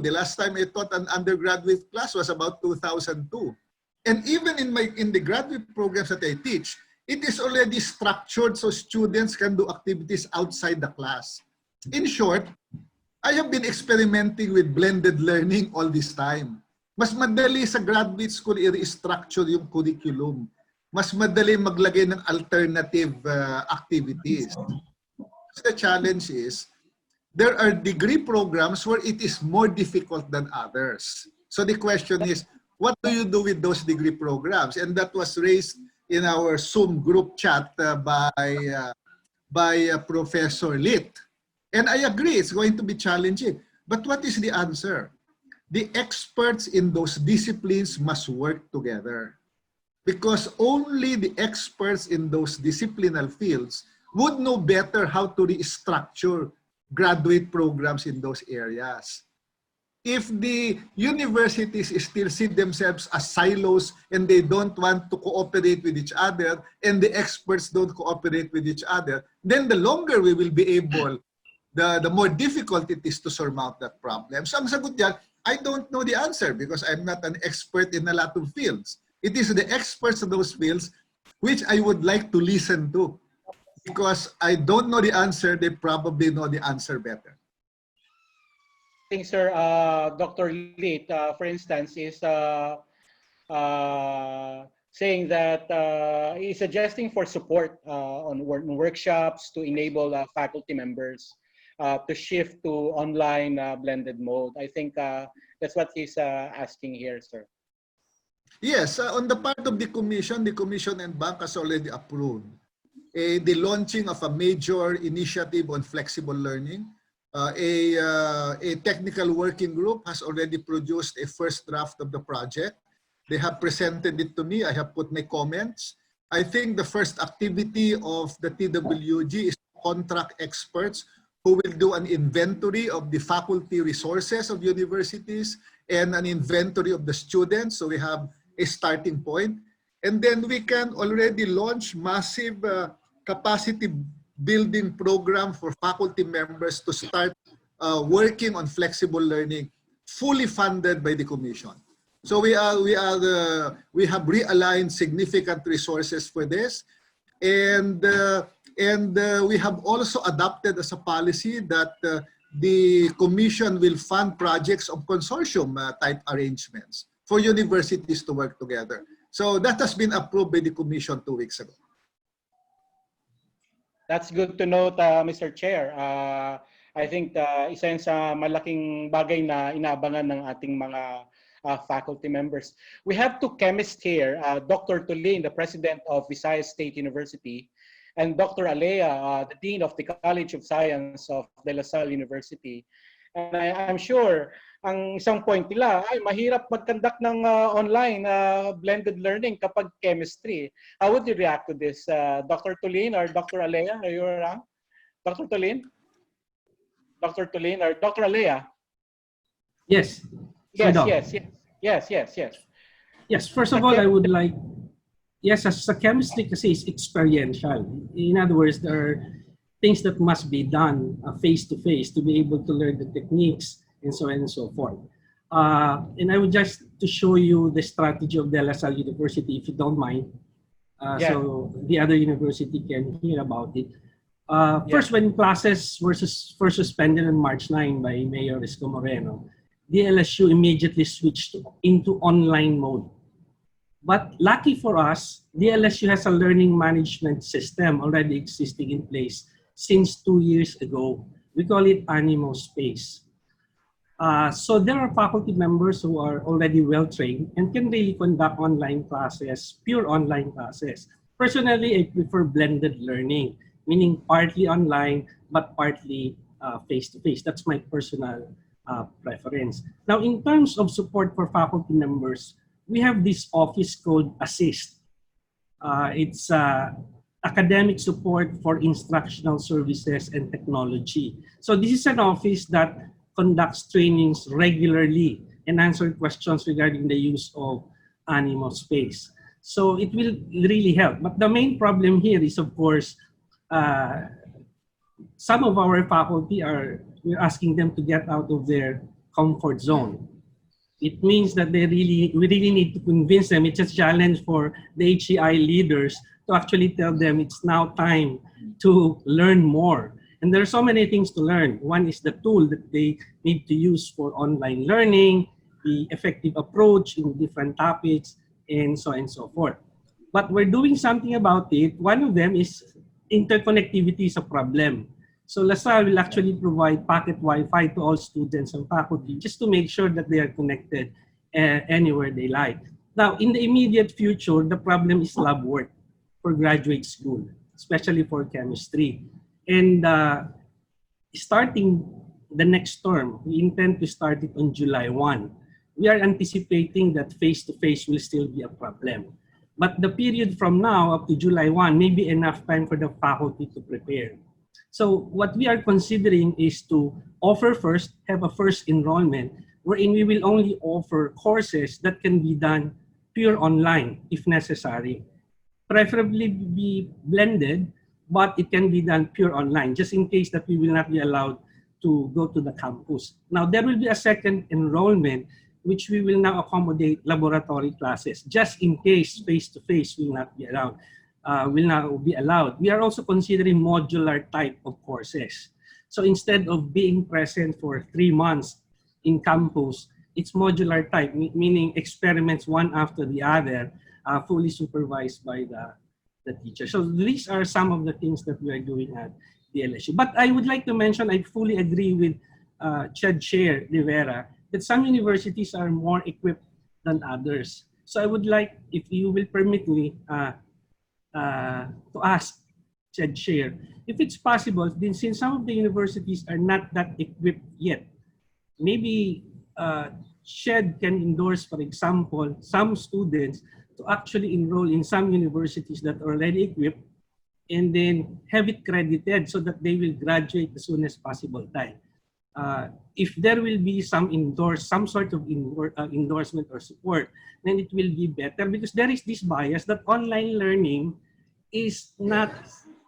The last time I taught an undergraduate class was about 2002. And even in the graduate programs that I teach, it is already structured so students can do activities outside the class. In short, I have been experimenting with blended learning all this time. Mas madali sa graduate school i-restructure yung curriculum. Mas madali maglagay ng alternative activities. The challenge is, there are degree programs where it is more difficult than others. So the question is, what do you do with those degree programs? And that was raised in our Zoom group chat by Professor Lit. And I agree, it's going to be challenging. But what is the answer? The experts in those disciplines must work together, because only the experts in those disciplinary fields would know better how to restructure graduate programs in those areas. If the universities still see themselves as silos and they don't want to cooperate with each other and the experts don't cooperate with each other, then the longer we will be able, the more difficult it is to surmount that problem. So ang sagot dyan, I don't know the answer because I'm not an expert in a lot of fields. It is the experts of those fields which I would like to listen to, because I don't know the answer, they probably know the answer better. I think, sir, Dr. Lit, for instance, is saying that he's suggesting for support on workshops to enable faculty members to shift to online blended mode. I think that's what he's asking here, sir. Yes, on the part of the Commission and Bank has already approved the launching of a major initiative on flexible learning. A technical working group has already produced a first draft of the project. They have presented it to me. I have put my comments. I think the first activity of the TWG is to contract experts who will do an inventory of the faculty resources of universities and an inventory of the students. So we have a starting point. And then we can already launch massive capacity building program for faculty members to start working on flexible learning, fully funded by the Commission. So we have realigned significant resources for this, and we have also adopted as a policy that the Commission will fund projects of consortium type arrangements for universities to work together. So that has been approved by the Commission 2 weeks ago. That's good to note, Mr. Chair. I think isa yun sa malaking bagay na inaabangan ng ating mga faculty members. We have two chemists here, Dr. TULIN, the president of Visayas State University, and Dr. ALEA, the dean of the College of Science of De La Salle University. And I'm sure ang isang point nila ay mahirap mag-conduct ng online blended learning kapag chemistry. How would you react to this, Dr. TULIN or Dr. ALEA? Are you around? Dr. TULIN? Dr. TULIN or Dr. ALEA? Yes. Yes. First of all, I would like, yes, as a chemistry kasi is experiential. In other words, there are things that must be done face-to-face to be able to learn the techniques and so on and so forth. And I would just to show you the strategy of De La Salle University, if you don't mind, so the other university can hear about it. First, when classes were first suspended on March 9 by Mayor Isko Moreno, DLSU immediately switched into online mode. But lucky for us, DLSU has a learning management system already existing in place since 2 years ago. We call it Animo Space. So there are faculty members who are already well-trained and can really conduct online classes, pure online classes. Personally, I prefer blended learning, meaning partly online, but partly face-to-face. That's my personal preference. Now, in terms of support for faculty members, we have this office called ASSIST. It's academic support for instructional services and technology. So this is an office that conducts trainings regularly and answer questions regarding the use of Animo Space. So it will really help. But the main problem here is, of course, some of our faculty we're asking them to get out of their comfort zone. It means that we really need to convince them. It's a challenge for the HEI leaders to actually tell them it's now time to learn more. And there are so many things to learn. One is the tool that they need to use for online learning, the effective approach in different topics, and so on and so forth. But we're doing something about it. One of them is interconnectivity is a problem. So LaSalle will actually provide packet Wi-Fi to all students and faculty just to make sure that they are connected anywhere they like. Now, in the immediate future, the problem is lab work for graduate school, especially for chemistry. And starting the next term, we intend to start it on July 1. We are anticipating that face-to-face will still be a problem. But the period from now up to July 1 may be enough time for the faculty to prepare. So what we are considering is to have a first enrollment wherein we will only offer courses that can be done pure online if necessary. Preferably be blended, but it can be done pure online, just in case that we will not be allowed to go to the campus. Now, there will be a second enrollment, which we will now accommodate laboratory classes, just in case face-to-face will not be allowed. We are also considering modular type of courses. So instead of being present for 3 months in campus, it's modular type, meaning experiments one after the other, fully supervised by the teacher. So these are some of the things that we are doing at DLSU. But I would like to mention, I fully agree with CHED Chair VERA, that some universities are more equipped than others. So I would like, if you will permit me, to ask CHED Chair, if it's possible, then since some of the universities are not that equipped yet, maybe CHED can endorse, for example, some students to actually enroll in some universities that are already equipped and then have it credited so that they will graduate as soon as possible time. If there will be some sort of endorsement or support, then it will be better, because there is this bias that online learning is not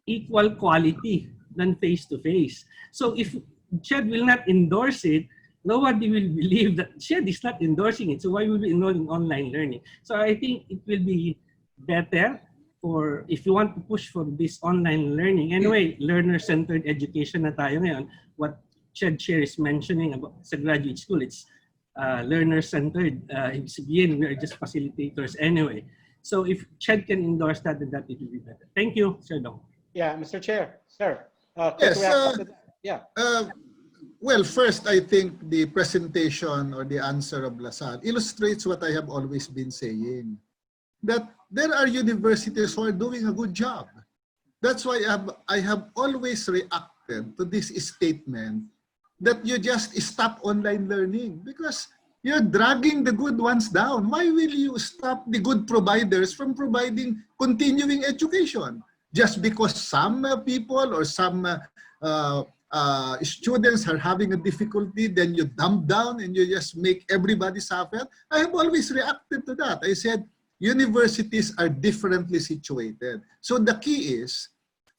equal quality than face-to-face. So if CHED will not endorse it, nobody will believe that CHED is not endorsing it. So why will we enroll in online learning? So I think it will be better for, if you want to push for this online learning. Anyway, learner-centered education na tayo ngayon. What CHED Chair is mentioning about sa graduate school, it's learner-centered. Ibig sabihin, we are just facilitators anyway. So if CHED can endorse that, then that it will be better. Thank you, Sir Dong. Yeah, Mr. Chair, sir. Yes. Yeah. Well, first, I think the presentation or the answer of LaSalle illustrates what I have always been saying, that there are universities who are doing a good job. That's why I have always reacted to this statement that you just stop online learning, because you're dragging the good ones down. Why will you stop the good providers from providing continuing education? Just because some people or some students are having a difficulty, then you dump down and you just make everybody suffer? I have always reacted to that. I said, universities are differently situated. So the key is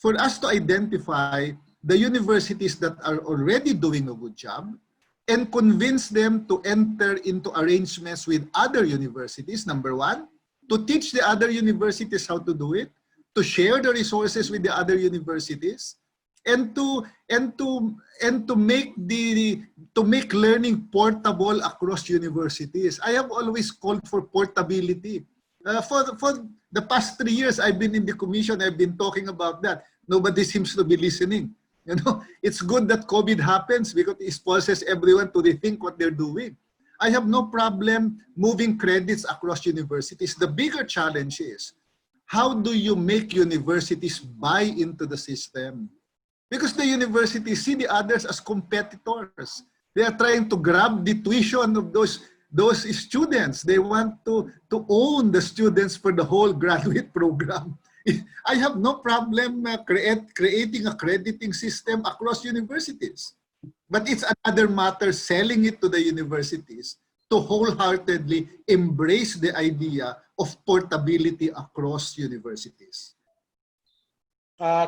for us to identify the universities that are already doing a good job and convince them to enter into arrangements with other universities, number one, to teach the other universities how to do it, to share the resources with the other universities, and to make learning portable across universities. I have always called for portability. For the past 3 years I've been in the commission, I've been talking about that. Nobody seems to be listening. You know, it's good that COVID happens because it forces everyone to rethink what they're doing. I have no problem moving credits across universities. The bigger challenge is, how do you make universities buy into the system? Because the universities see the others as competitors. They are trying to grab the tuition of those students. They want to own the students for the whole graduate program. I have no problem creating a crediting system across universities. But it's another matter selling it to the universities to wholeheartedly embrace the idea of portability across universities.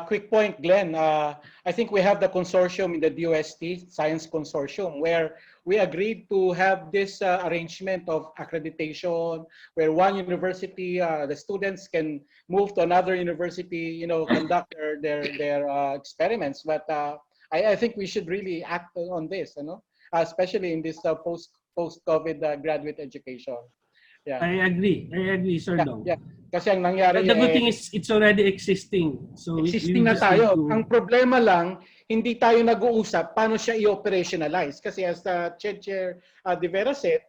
Quick point, Glenn. I think we have the consortium in the DOST, Science Consortium, where we agreed to have this arrangement of accreditation, where one university, the students can move to another university, you know, conduct their experiments. But I think we should really act on this, you know, especially in this post-COVID graduate education. Yeah. I agree, Sir Dong. Yeah. Kasi ang nangyari, The good thing is it's already existing. So existing na tayo. Ang problema lang, hindi tayo nag-uusap paano siya i-operationalize. Kasi as the Chair de VERA said,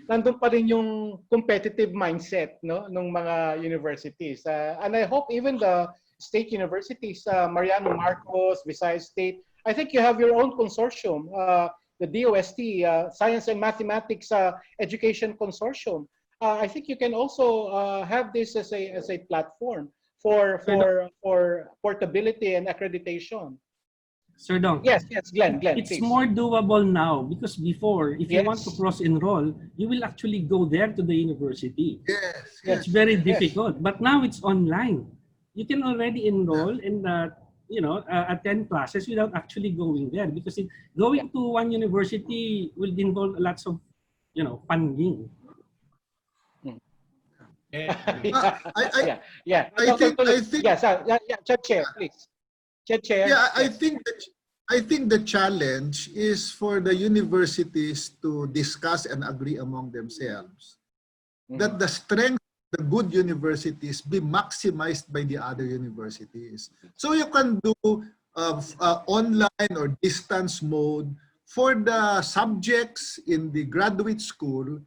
nandun pa rin yung competitive mindset, no, ng mga universities. And I hope even the state universities, Mariano Marcos, Visayas State, I think you have your own consortium, the DOST, Science and Mathematics Education Consortium. I think you can also have this as a platform for portability and accreditation. Sir Dong. Yes, Glenn, It's please. more doable now because before, if you want to cross-enroll, you will actually go there to the university. Yes. It's very difficult. But now it's online. You can already enroll and attend classes without actually going there, because going to one university will involve lots of funding. Yeah. I think yes, Chair, please. Chair. Yeah, I think the challenge is for the universities to discuss and agree among themselves that the strength of the good universities be maximized by the other universities. So you can do online or distance mode for the subjects in the graduate school,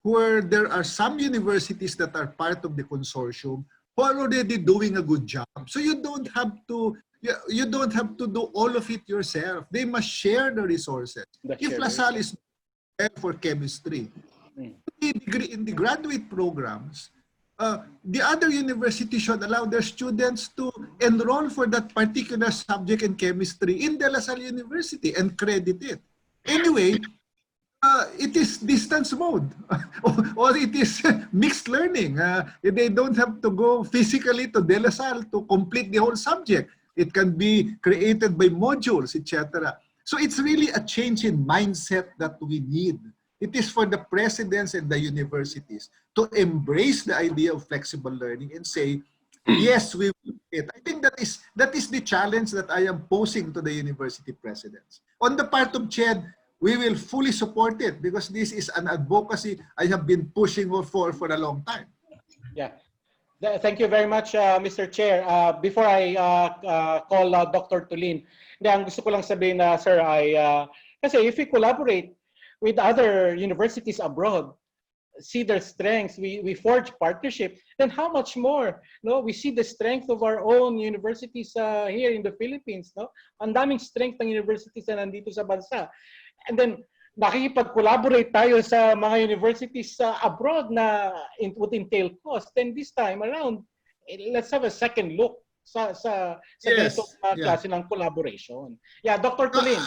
where there are some universities that are part of the consortium who are already doing a good job. So you don't have to do all of it yourself. They must share the resources. If LaSalle is there for chemistry, in the graduate programs, the other universities should allow their students to enroll for that particular subject in chemistry in the LaSalle University and credit it. Anyway, it is distance mode or it is mixed learning. They don't have to go physically to De La Salle to complete the whole subject. It can be created by modules, etc. So it's really a change in mindset that we need. It is for the presidents and the universities to embrace the idea of flexible learning and say, yes, we will do it. I think that is the challenge that I am posing to the university presidents. On the part of CHED, we will fully support it because this is an advocacy I have been pushing for a long time. Yeah. Thank you very much, Mr. Chair. Before I call Dr. TULIN, ang gusto ko lang sabihin na, sir, kasi if we collaborate with other universities abroad, see their strengths, we forge partnership, then how much more? No, we see the strength of our own universities here in the Philippines. No, ang daming strength ng universities na nandito sa bansa. And then nakikipag-collaborate tayo sa mga universities abroad na would entail cost. Then this time around, let's have a second look sa ganitong klase ng collaboration. Yeah, Dr. TULIN.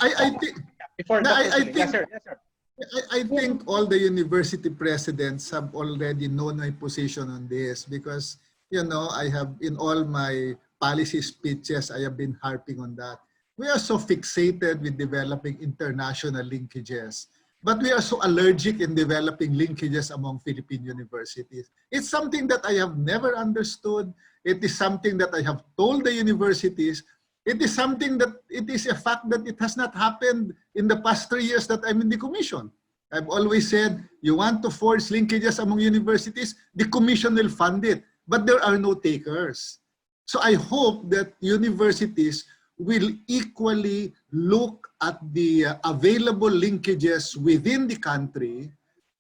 I think all the university presidents have already known my position on this because, I have in all my policy speeches, I have been harping on that. We are so fixated with developing international linkages, but we are so allergic in developing linkages among Philippine universities. It's something that I have never understood. It is something that I have told the universities. It is something that it is a fact that it has not happened in the past 3 years that I'm in the commission. I've always said, you want to force linkages among universities, the commission will fund it, but there are no takers. So I hope that universities will equally look at the available linkages within the country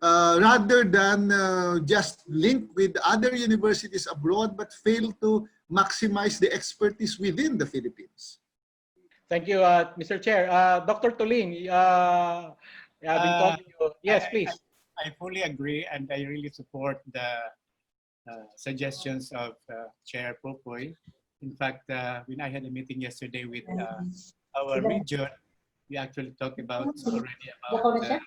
rather than just link with other universities abroad but fail to maximize the expertise within the Philippines. Thank you, Mr. Chair. Dr. Tulin, I've been calling you. Yes, please. I fully agree, and I really support the suggestions of Chair Popoy. In fact, when I had a meeting yesterday with our region, we actually talked about already about the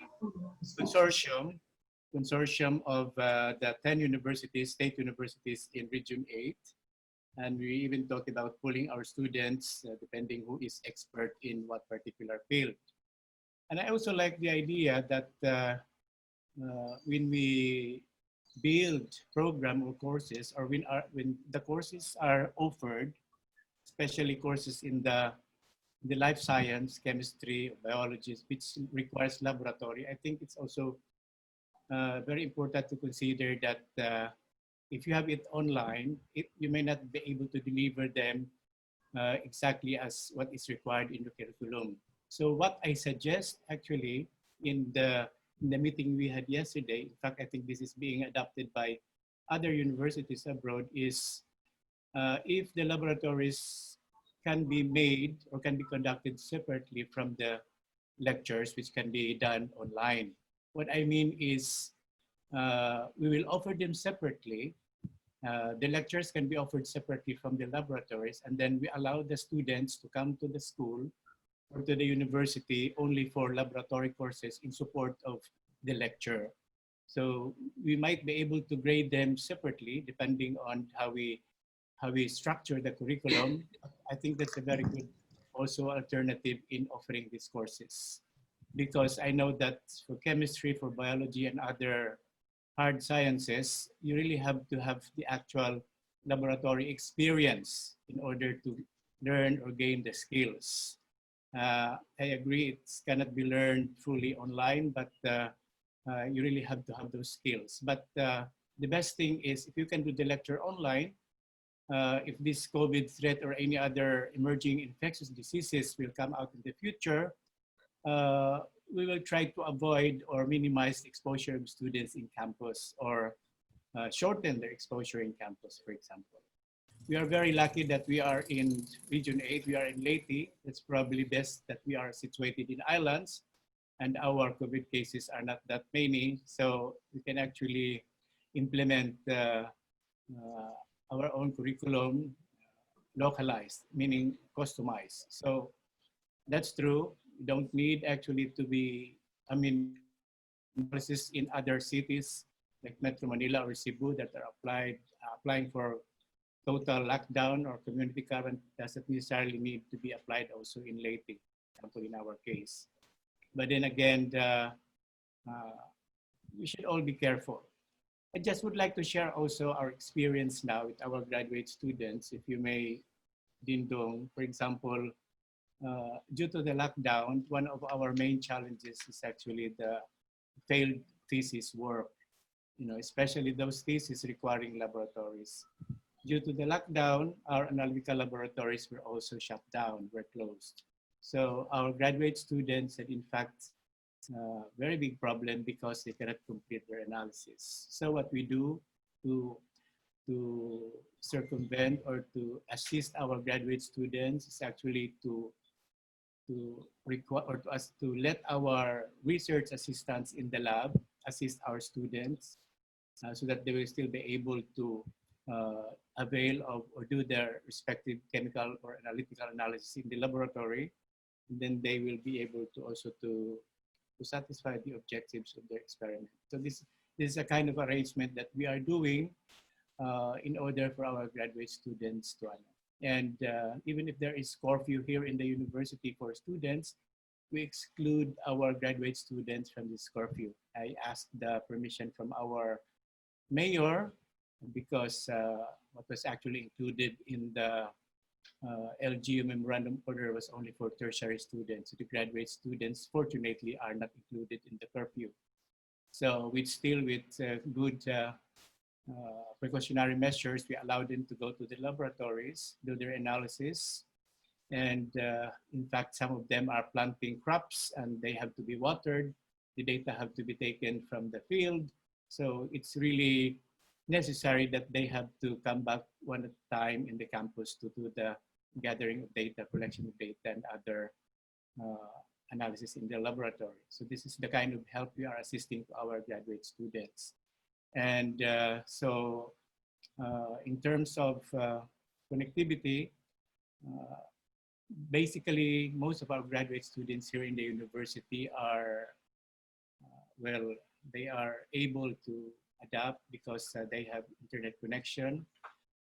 consortium of the 10 universities, state universities in Region 8. And we even talked about pulling our students, depending who is expert in what particular field. And I also like the idea that when we build program or courses, or when the courses are offered, especially courses in the life science, chemistry, biology, which requires laboratory, I think it's also very important to consider that if you have it online, you may not be able to deliver them exactly as what is required in the curriculum. So what I suggest actually in the meeting we had yesterday, in fact, I think this is being adopted by other universities abroad, is if the laboratories can be made or can be conducted separately from the lectures, which can be done online. What I mean is we will offer them separately. The lectures can be offered separately from the laboratories, and then we allow the students to come to the school or to the university only for laboratory courses in support of the lecture. So we might be able to grade them separately depending on how we structure the curriculum. I think that's a very good also alternative in offering these courses, because I know that for chemistry, for biology, and other hard sciences, you really have to have the actual laboratory experience in order to learn or gain the skills. I agree it cannot be learned fully online, but you really have to have those skills. But the best thing is if you can do the lecture online, if this COVID threat or any other emerging infectious diseases will come out in the future, we will try to avoid or minimize exposure of students in campus, or shorten their exposure in campus, for example. We are very lucky that we are in Region 8, we are in Leyte. It's probably best that we are situated in islands and our COVID cases are not that many, so we can actually implement our own curriculum localized, meaning customized. So that's true. You don't need actually to be, policies in other cities like Metro Manila or Cebu that are applying for total lockdown or community quarantine doesn't necessarily need to be applied also in Leyte, for example, in our case. But then again, we should all be careful. I just would like to share also our experience now with our graduate students, if you may, Dindong. For example, due to the lockdown, one of our main challenges is actually the failed thesis work, especially those theses requiring laboratories. Due to the lockdown, our analytical laboratories were also shut down, were closed. So our graduate students had in fact very big problem because they cannot complete their analysis. So what we do to circumvent or to assist our graduate students is actually to let our research assistants in the lab assist our students so that they will still be able to avail of or do their respective chemical or analytical analysis in the laboratory. And then they will be able to also to satisfy the objectives of their experiment. So this is a kind of arrangement that we are doing in order for our graduate students And even if there is curfew here in the university for students, we exclude our graduate students from this curfew. I asked the permission from our mayor because what was actually included in the LGU memorandum order was only for tertiary students. The graduate students, fortunately, are not included in the curfew. So with good precautionary measures, we allow them to go to the laboratories, do their analysis. And in fact, some of them are planting crops and they have to be watered. The data have to be taken from the field. So it's really necessary that they have to come back one at a time in the campus to do the gathering of data, collection of data, and other analysis in the laboratory. So this is the kind of help we are assisting to our graduate students. And so in terms of connectivity, basically most of our graduate students here in the university are, well, they are able to adapt because they have internet connection.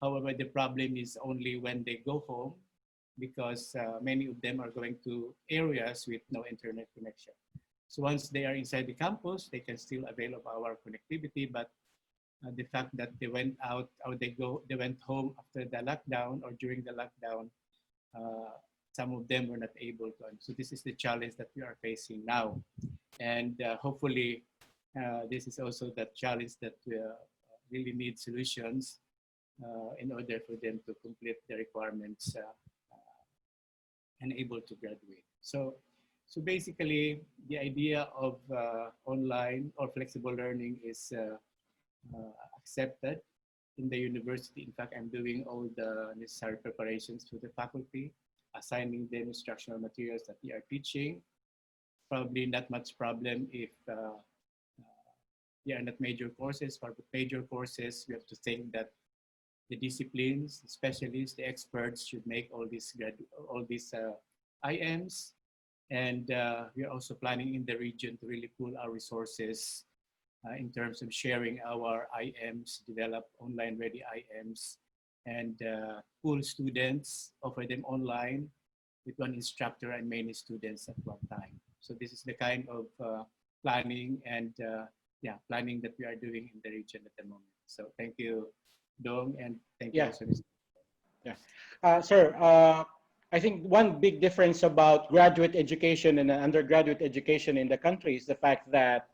However, the problem is only when they go home, because many of them are going to areas with no internet connection. So once they are inside the campus, they can still avail of our connectivity, but the fact that they went out or they went home after the lockdown or during the lockdown, some of them were not able to. So this is the challenge that we are facing now. And hopefully, this is also the challenge that really need solutions in order for them to complete the requirements and able to graduate. So basically, the idea of online or flexible learning is accepted in the university. In fact, I'm doing all the necessary preparations to the faculty, assigning them instructional materials that we are teaching. Probably not much problem if they are not major courses. For major courses, we have to think that the disciplines, the specialists, the experts should make all these IMs. And we are also planning in the region to really pool our resources in terms of sharing our IMs, develop online ready IMs, and pool students, offer them online with one instructor and many students at one time. So this is the kind of planning and planning that we are doing in the region at the moment. So thank you, Dong, and thank you also, Mr. Sir, I think one big difference about graduate education and undergraduate education in the country is the fact that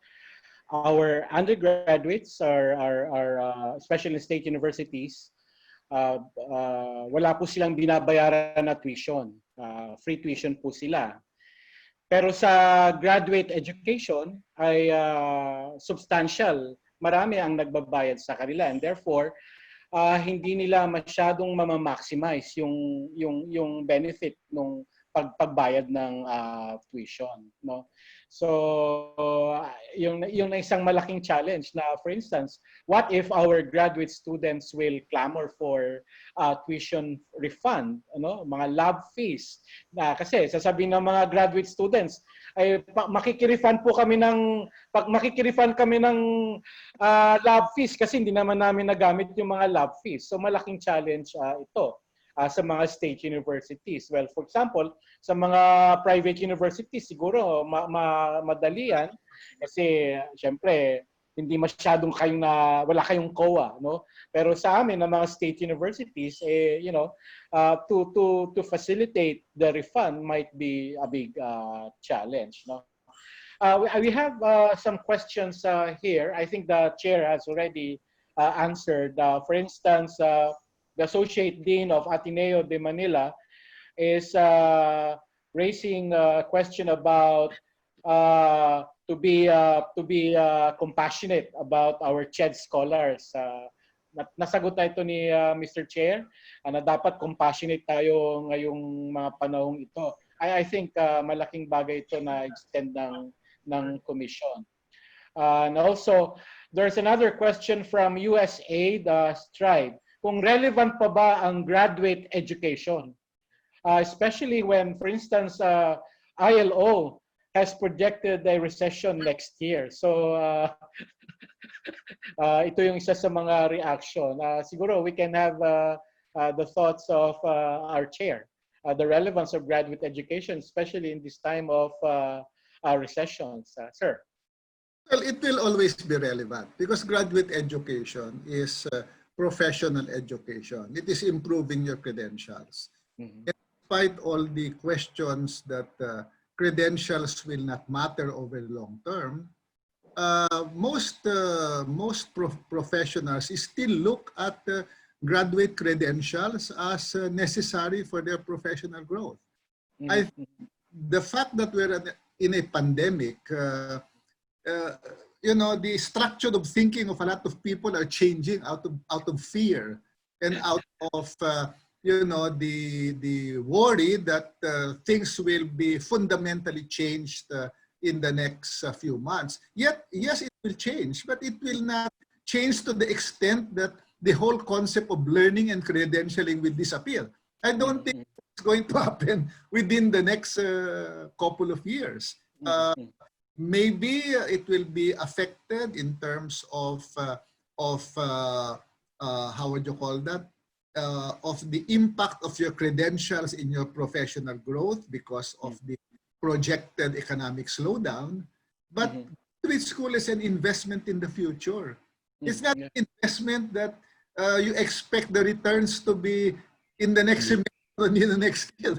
our undergraduates are especially in state universities, wala po silang binabayaran na tuition. Free tuition po sila. Pero sa graduate education ay substantial. Marami ang nagbabayad sa kanila, and therefore hindi nila masyadong mamamaximize yung benefit ng pagbayad ng tuition, no? So yung isang malaking challenge na, for instance, what if our graduate students will clamor for tuition refund, ano, mga lab fees, na kasi sasabihin ng mga graduate students ay makikirefund kami ng lab fees kasi hindi naman namin nagamit yung mga lab fees. So malaking challenge ito sa mga state universities. Well, for example, sa mga private universities, siguro madali yan kasi syempre hindi masyadong wala kayong COA, no? Pero sa amin na mga state universities, to facilitate the refund might be a big challenge, no? We have some questions here. I think the chair has already answered. For instance, the Associate Dean of Ateneo de Manila is raising a question about to be compassionate about our CHED scholars. Nasagot na ito ni Mr. Chair na dapat compassionate tayo ngayong mga panahong ito. I think malaking bagay ito na extend ng commission. And also, there's another question from USAID Stride. Kung relevant pa ba ang graduate education? Especially when, for instance, ILO has projected a recession next year. So ito yung isa sa mga reaction. Siguro we can have the thoughts of our chair, the relevance of graduate education, especially in this time of recessions. Sir. Well, it will always be relevant because graduate education is professional education. It is improving your credentials. Mhm. Despite all the questions that credentials will not matter over the long term, most professionals still look at graduate credentials as necessary for their professional growth. Mhm. The fact that we're in a pandemic, you know, the structure of thinking of a lot of people are changing out of fear and out of you know, the worry that things will be fundamentally changed in the next few months. Yet, yes, it will change, but it will not change to the extent that the whole concept of learning and credentialing will disappear. I don't think it's going to happen within the next couple of years. Maybe it will be affected in terms of how would you call that? Of the impact of your credentials in your professional growth because of the projected economic slowdown. But graduate school is an investment in the future. It's not an investment that you expect the returns to be in the next semester or in the next year.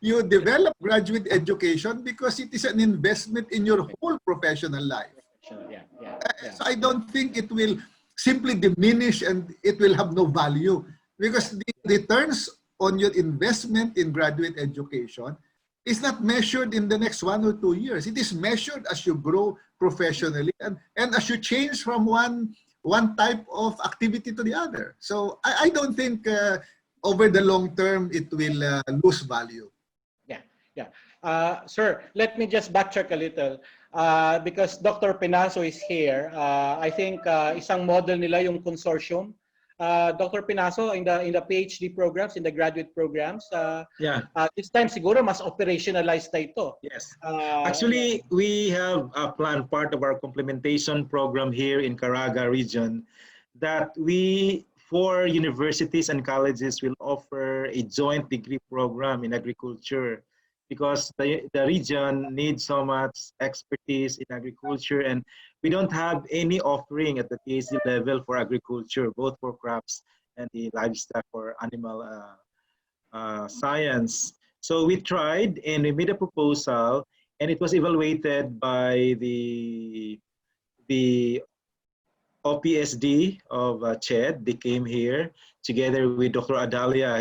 You develop graduate education because it is an investment in your whole professional life. So I don't think it will simply diminish and it will have no value because the returns on your investment in graduate education is not measured in the next 1 or 2 years. It is measured as you grow professionally and as you change from one type of activity to the other. So I don't think over the long term it will lose value. Sir, let me just backtrack a little because Dr. PENASO is here. I think isang model nila yung consortium. Dr. PENASO, in the PhD programs, in the graduate programs, this time siguro mas operationalized na ito. Yes. Actually, we have a plan, part of our complementation program here in Caraga region, that we, for universities and colleges, will offer a joint degree program in agriculture because the region needs so much expertise in agriculture, and we don't have any offering at the PhD level for agriculture, both for crops and the livestock or animal science. So we tried and we made a proposal, and it was evaluated by the OPSD of CHED. They came here together with Dr. Adalia.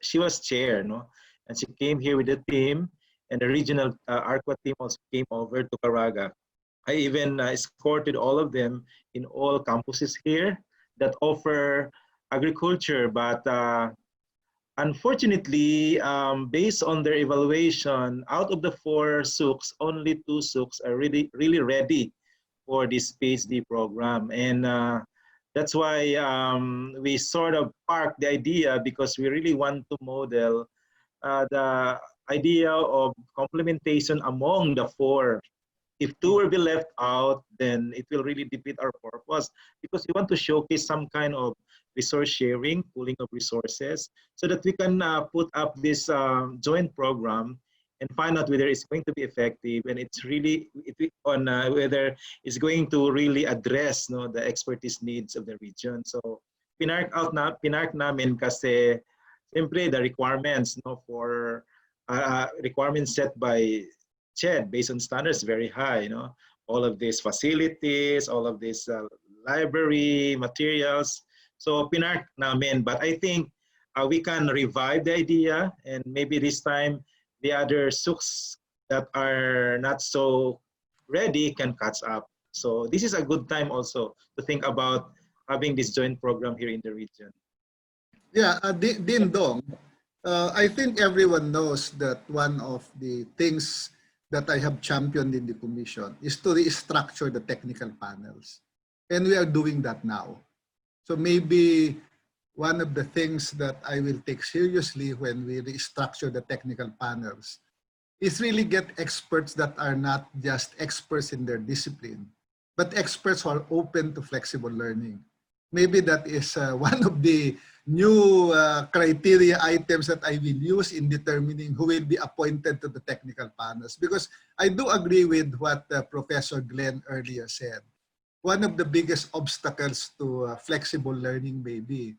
She was chair, no? And she came here with the team, and the regional ARQA team also came over to Caraga. I even escorted all of them in all campuses here that offer agriculture, but unfortunately, based on their evaluation, out of the 4 SUCs, only 2 SUCs are really ready for this PhD program. And that's why we sort of parked the idea because we really want to model the idea of complementation among the 4. If 2 will be left out, then it will really defeat our purpose because we want to showcase some kind of resource sharing, pooling of resources, so that we can put up this joint program and find out whether it's going to be effective and it's really whether it's going to really address the expertise needs of the region. So pinark namin kasi simply the requirements for requirements set by CHED based on standards very high. All of these facilities, all of these library materials. So pinark namin, but I think we can revive the idea, and maybe this time the other SUCs that are not so ready can catch up. So this is a good time also to think about having this joint program here in the region. Yeah, Din Dong, I think everyone knows that one of the things that I have championed in the commission is to restructure the technical panels. And we are doing that now. So maybe one of the things that I will take seriously when we restructure the technical panels is really get experts that are not just experts in their discipline, but experts who are open to flexible learning. maybe that is one of the new criteria items that I will use in determining who will be appointed to the technical panels. Because I do agree with what Professor Glenn earlier said. One of the biggest obstacles to flexible learning may be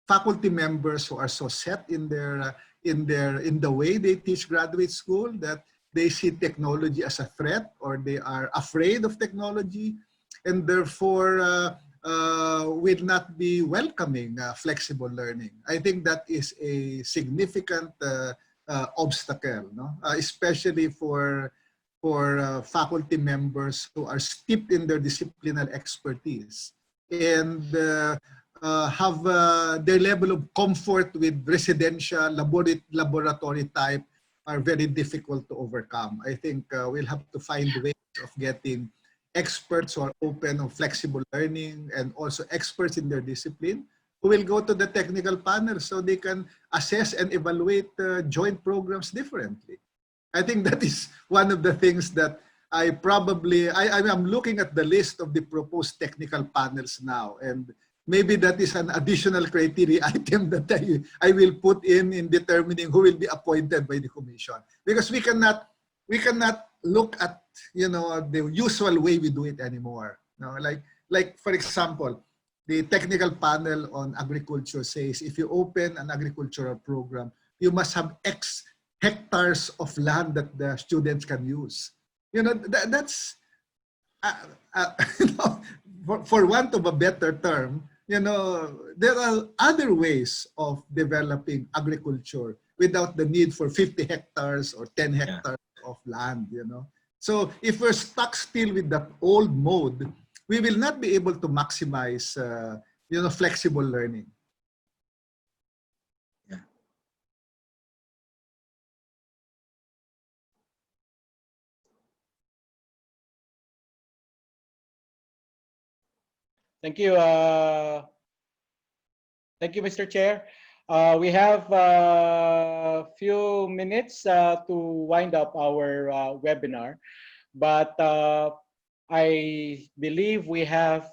faculty members who are so set in the way they teach graduate school that they see technology as a threat, or they are afraid of technology, and therefore will not be welcoming flexible learning. I think that is a significant obstacle, no? Especially for faculty members who are steeped in their disciplinary expertise and have their level of comfort with residential laboratory type are very difficult to overcome. I think we'll have to find ways of getting experts who are open on flexible learning and also experts in their discipline who will go to the technical panel so they can assess and evaluate joint programs differently. I think that is one of the things that I'm looking at the list of the proposed technical panels now, and maybe that is an additional criteria item that I will put in determining who will be appointed by the commission. Because we cannot look at, you know, the usual way we do it anymore. No, like for example, the technical panel on agriculture says if you open an agricultural program, you must have X hectares of land that the students can use. You know, that's you know, for want of a better term, you know, there are other ways of developing agriculture without the need for 50 hectares or 10 hectares of land, you know. So if we're stuck still with that old mode, we will not be able to maximize, you know, flexible learning. Thank you. Thank you, Mr. Chair. We have a few minutes to wind up our webinar, but I believe we have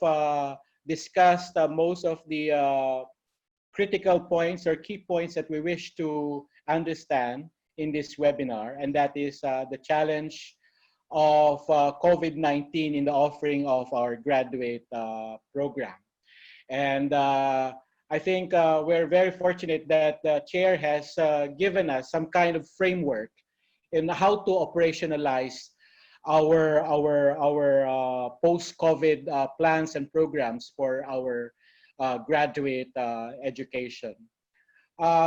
discussed most of the critical points or key points that we wish to understand in this webinar, and that is the challenge of COVID-19 in the offering of our graduate program. And I think we're very fortunate that the chair has given us some kind of framework in how to operationalize our post-COVID plans and programs for our graduate education.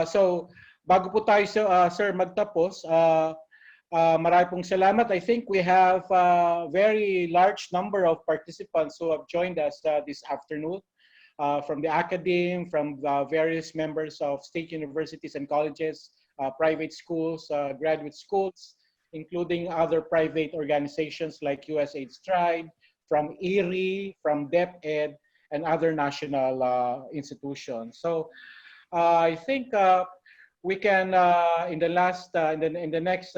So bago po tayo sir magtapos, marami pong salamat. I think we have a very large number of participants who have joined us this afternoon. From the academe, from various members of state universities and colleges, private schools, graduate schools, including other private organizations like USAID Stride, from ERI, from DepEd, and other national institutions. So I think we can, in the next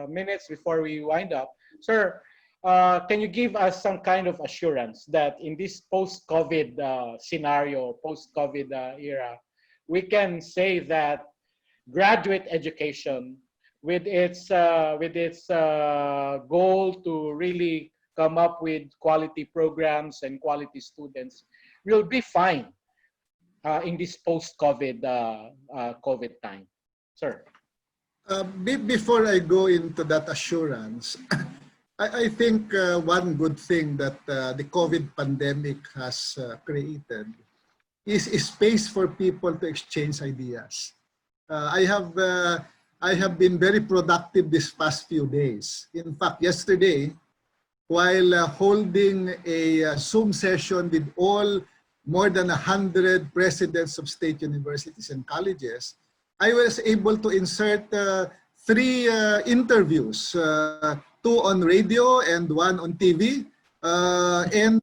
minutes before we wind up, sir, can you give us some kind of assurance that in this post-COVID scenario, post-COVID era, we can say that graduate education, with its goal to really come up with quality programs and quality students, will be fine in this post-COVID COVID time, sir? Before I go into that assurance, I think one good thing that the COVID pandemic has created is a space for people to exchange ideas. I have been very productive this past few days. In fact, yesterday, while holding a Zoom session with more than 100 presidents of state universities and colleges, I was able to insert 3 interviews, 2 on radio and 1 on TV, and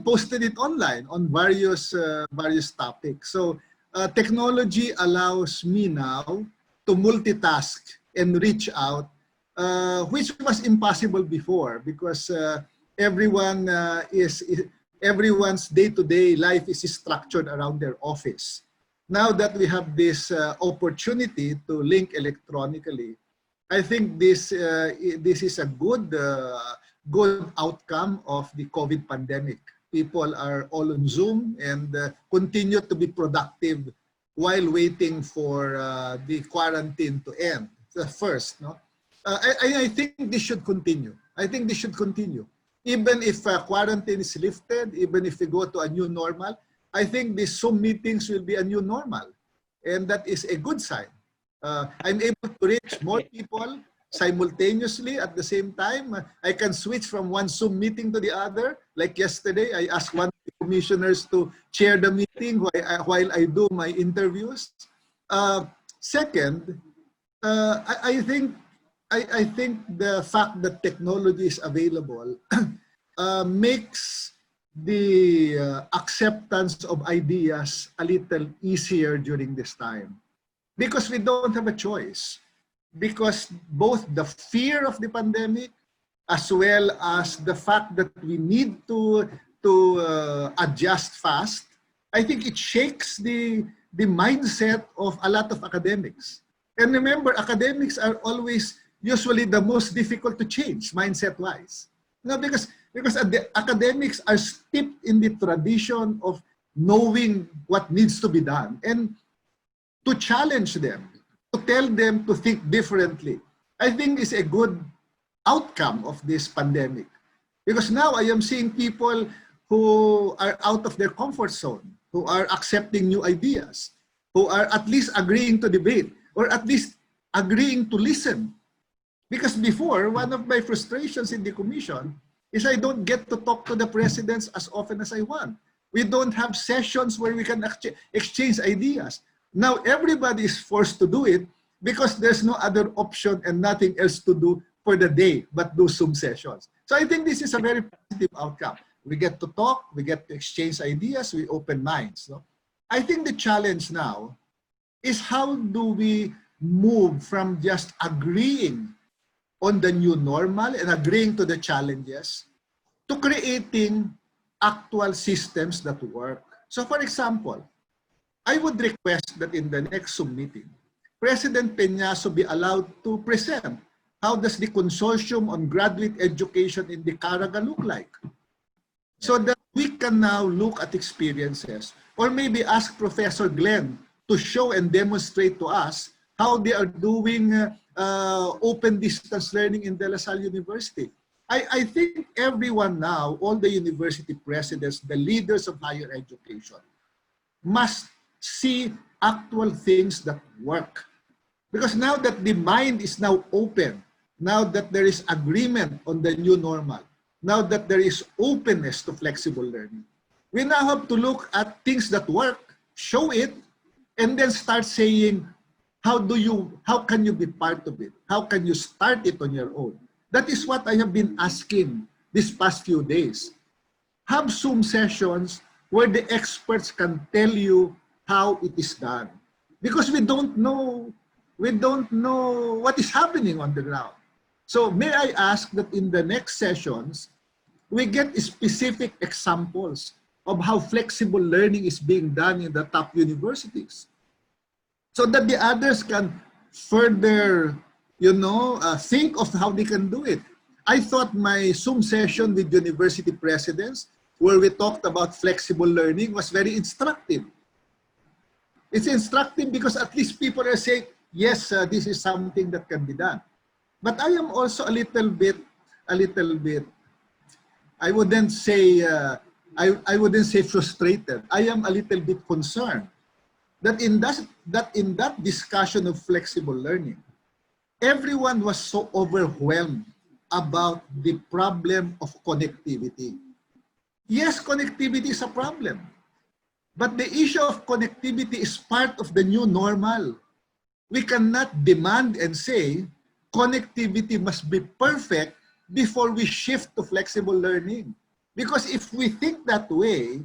posted it online on various topics. So technology allows me now to multitask and reach out, which was impossible before, because everyone everyone's day-to-day life is structured around their office. Now that we have this opportunity to link electronically, I think this is a good outcome of the COVID pandemic. People are all on Zoom and continue to be productive while waiting for the quarantine to end. First, no, I think this should continue. I think this should continue. Even if quarantine is lifted, even if we go to a new normal, I think these Zoom meetings will be a new normal, and that is a good sign. I'm able to reach more people simultaneously at the same time. I can switch from one Zoom meeting to the other. Like yesterday, I asked one of the commissioners to chair the meeting while I do my interviews. Second, I think the fact that technology is available makes the acceptance of ideas a little easier during this time. Because we don't have a choice. Because both the fear of the pandemic as well as the fact that we need to adjust fast, I think it shakes the mindset of a lot of academics. And remember, academics are always usually the most difficult to change mindset-wise. No, because the academics are steeped in the tradition of knowing what needs to be done. And to challenge them, to tell them to think differently, I think is a good outcome of this pandemic. Because now I am seeing people who are out of their comfort zone, who are accepting new ideas, who are at least agreeing to debate, or at least agreeing to listen. Because before, one of my frustrations in the commission is I don't get to talk to the presidents as often as I want. We don't have sessions where we can exchange ideas. Now everybody is forced to do it because there's no other option and nothing else to do for the day but do Zoom sessions. So I think this is a very positive outcome. We get to talk, we get to exchange ideas, we open minds. No? I think the challenge now is how do we move from just agreeing on the new normal and agreeing to the challenges to creating actual systems that work. So for example, I would request that in the next Zoom meeting, President PENASO be allowed to present how does the consortium on graduate education in the Caraga look like? So that we can now look at experiences, or maybe ask Professor Glenn to show and demonstrate to us how they are doing open distance learning in De La Salle University. I think everyone now, all the university presidents, the leaders of higher education, must see actual things that work. Because now that the mind is now open, now that there is agreement on the new normal, now that there is openness to flexible learning, we now have to look at things that work, show it, and then start saying, how can you be part of it? How can you start it on your own? That is what I have been asking these past few days. Have Zoom sessions where the experts can tell you how it is done. Because we don't know what is happening on the ground. So may I ask that in the next sessions, we get specific examples of how flexible learning is being done in the top universities, so that the others can further, think of how they can do it. I thought my Zoom session with university presidents, where we talked about flexible learning, was very instructive. It's instructive because at least people are saying, yes, this is something that can be done. But I am also a little bit, I wouldn't say frustrated. I am a little bit concerned that in that discussion of flexible learning, everyone was so overwhelmed about the problem of connectivity. Yes, connectivity is a problem, but the issue of connectivity is part of the new normal. We cannot demand and say connectivity must be perfect before we shift to flexible learning. Because if we think that way,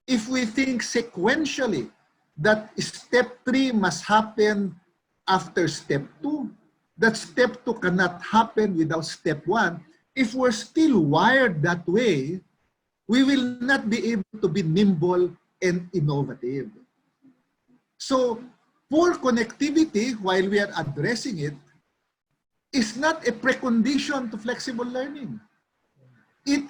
if we think sequentially that step 3 must happen after step 2, that step 2 cannot happen without step 1, if we're still wired that way, we will not be able to be nimble and innovative. So poor connectivity, while we are addressing it, is not a precondition to flexible learning. It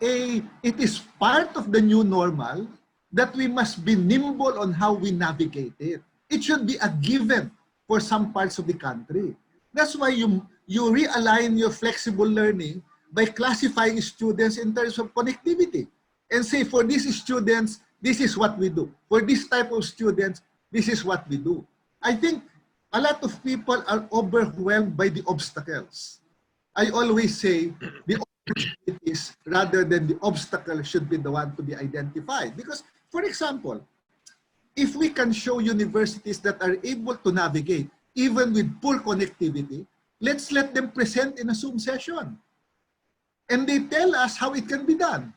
is part of the new normal that we must be nimble on how we navigate it. It should be a given for some parts of the country. That's why you realign your flexible learning by classifying students in terms of connectivity and say, for these students, this is what we do. For this type of students, this is what we do. I think a lot of people are overwhelmed by the obstacles. I always say the opportunities rather than the obstacle should be the one to be identified. Because, for example, if we can show universities that are able to navigate even with poor connectivity, let's let them present in a Zoom session. And they tell us how it can be done.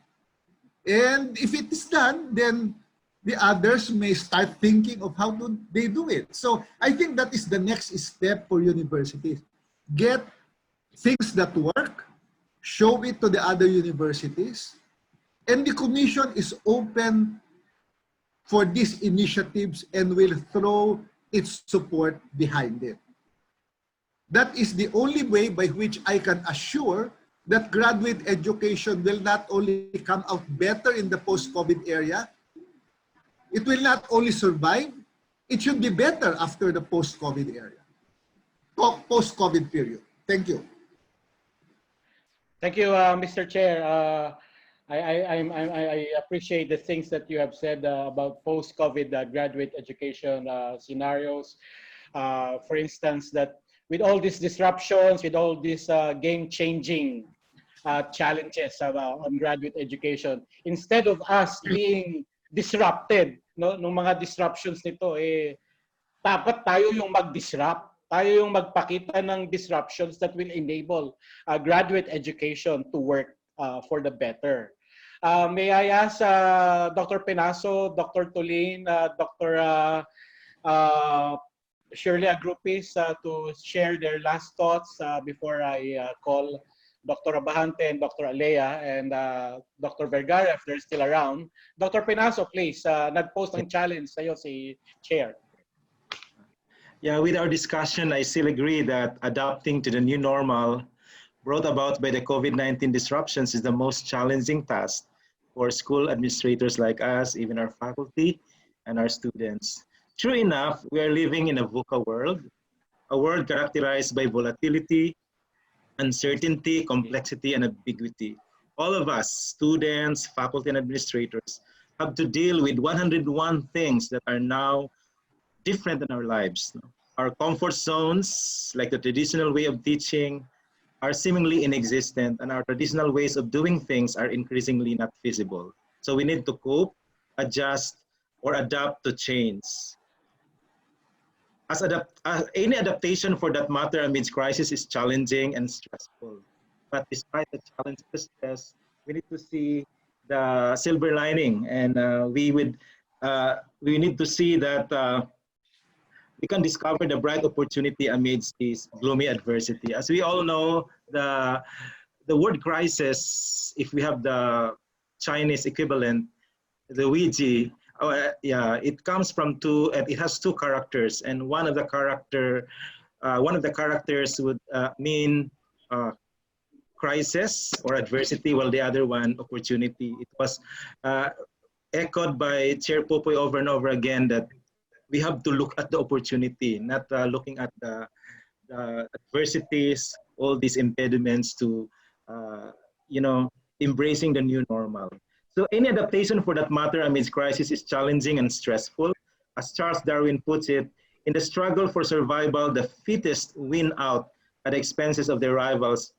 And if it is done, then the others may start thinking of how they do it. So I think that is the next step for universities. Get things that work, show it to the other universities, and the commission is open for these initiatives and will throw its support behind it. That is the only way by which I can assure that graduate education will not only come out better in the post-COVID area, it will not only survive, it should be better after the post-COVID area, post-COVID period. Thank you. Thank you, Mr. Chair. I appreciate the things that you have said about post-COVID graduate education scenarios. For instance, that with all these disruptions, with all these game-changing challenges on graduate education, instead of us being disrupted, no, nung mga disruptions nito, dapat tayo yung mag-disrupt. Tayo yung magpakita ng disruptions that will enable graduate education to work for the better. May I ask Dr. PENASO, Dr. TULIN, Dr. SHIRLEY AGRUPIS to share their last thoughts before I call Dr. RABAJANTE and Dr. ALEA and Dr. VERGARA if they're still around. Dr. PENASO, please, nag-post ng challenge sa'yo si Chair. Yeah, with our discussion, I still agree that adapting to the new normal brought about by the COVID-19 disruptions is the most challenging task for school administrators like us, even our faculty and our students. True enough, we are living in a VUCA world, a world characterized by volatility, uncertainty, complexity, and ambiguity. All of us, students, faculty, and administrators, have to deal with 101 things that are now different in our lives. Our comfort zones, like the traditional way of teaching, are seemingly inexistent, and our traditional ways of doing things are increasingly not feasible. So we need to cope, adjust, or adapt to change. Any adaptation for that matter amidst crisis is challenging and stressful. But despite the challenge and stress, we need to see the silver lining, and we need to see that we can discover the bright opportunity amidst this gloomy adversity. As we all know, the word crisis, if we have the Chinese equivalent, the Ouija, it comes from it has two characters, and one of the characters would mean crisis or adversity, while the other one opportunity. It was echoed by Chair Popoy over and over again that we have to look at the opportunity, not looking at the adversities, all these impediments to, embracing the new normal. So any adaptation for that matter amidst crisis is challenging and stressful. As Charles Darwin puts it, in the struggle for survival, the fittest win out at the expenses of their rivals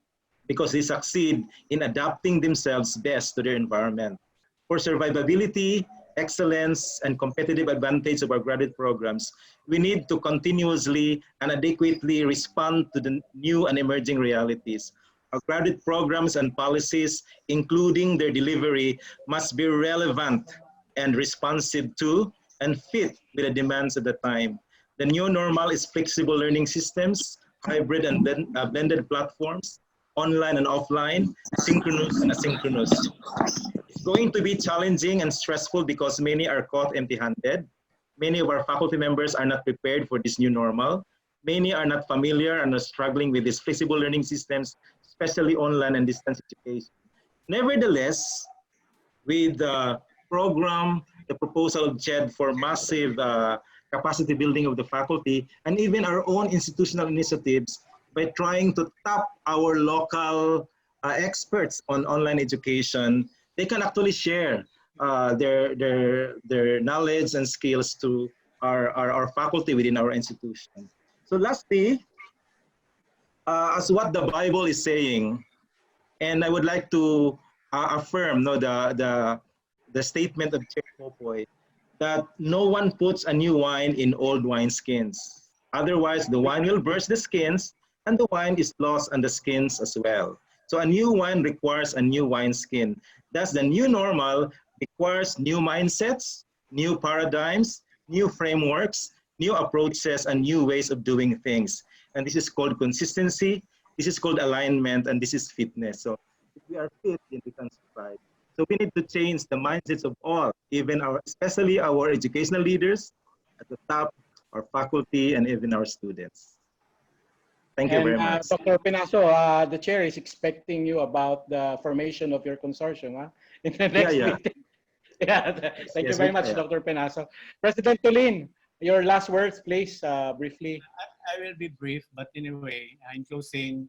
because they succeed in adapting themselves best to their environment. For survivability, excellence, and competitive advantage of our graduate programs, we need to continuously and adequately respond to the new and emerging realities. Our graduate programs and policies, including their delivery, must be relevant and responsive to and fit with the demands of the time. The new normal is flexible learning systems, hybrid and blended platforms, online and offline, synchronous and asynchronous. going to be challenging and stressful because many are caught empty-handed. Many of our faculty members are not prepared for this new normal. Many are not familiar and are struggling with these flexible learning systems, especially online and distance education. Nevertheless, with the program, the proposal of CHED for massive capacity building of the faculty, and even our own institutional initiatives by trying to tap our local experts on online education, they can actually share their knowledge and skills to our faculty within our institution. So lastly, as what the Bible is saying, and I would like to affirm the statement of Chair Popoy, that no one puts a new wine in old wineskins. Otherwise, the wine will burst the skins, and the wine is lost on the skins as well. So a new wine requires a new wineskin. Thus, the new normal requires new mindsets, new paradigms, new frameworks, new approaches, and new ways of doing things. And this is called consistency, this is called alignment, and this is fitness. So if we are fit, then we can survive. So we need to change the mindsets of all, even especially our educational leaders at the top, our faculty, and even our students. Thank you very much. Dr. Penaso, the chair is expecting you about the formation of your consortium in the next meeting. Yeah, thank you very much, Dr. Penaso. President TULIN, your last words, please, briefly. I will be brief, but anyway, in closing,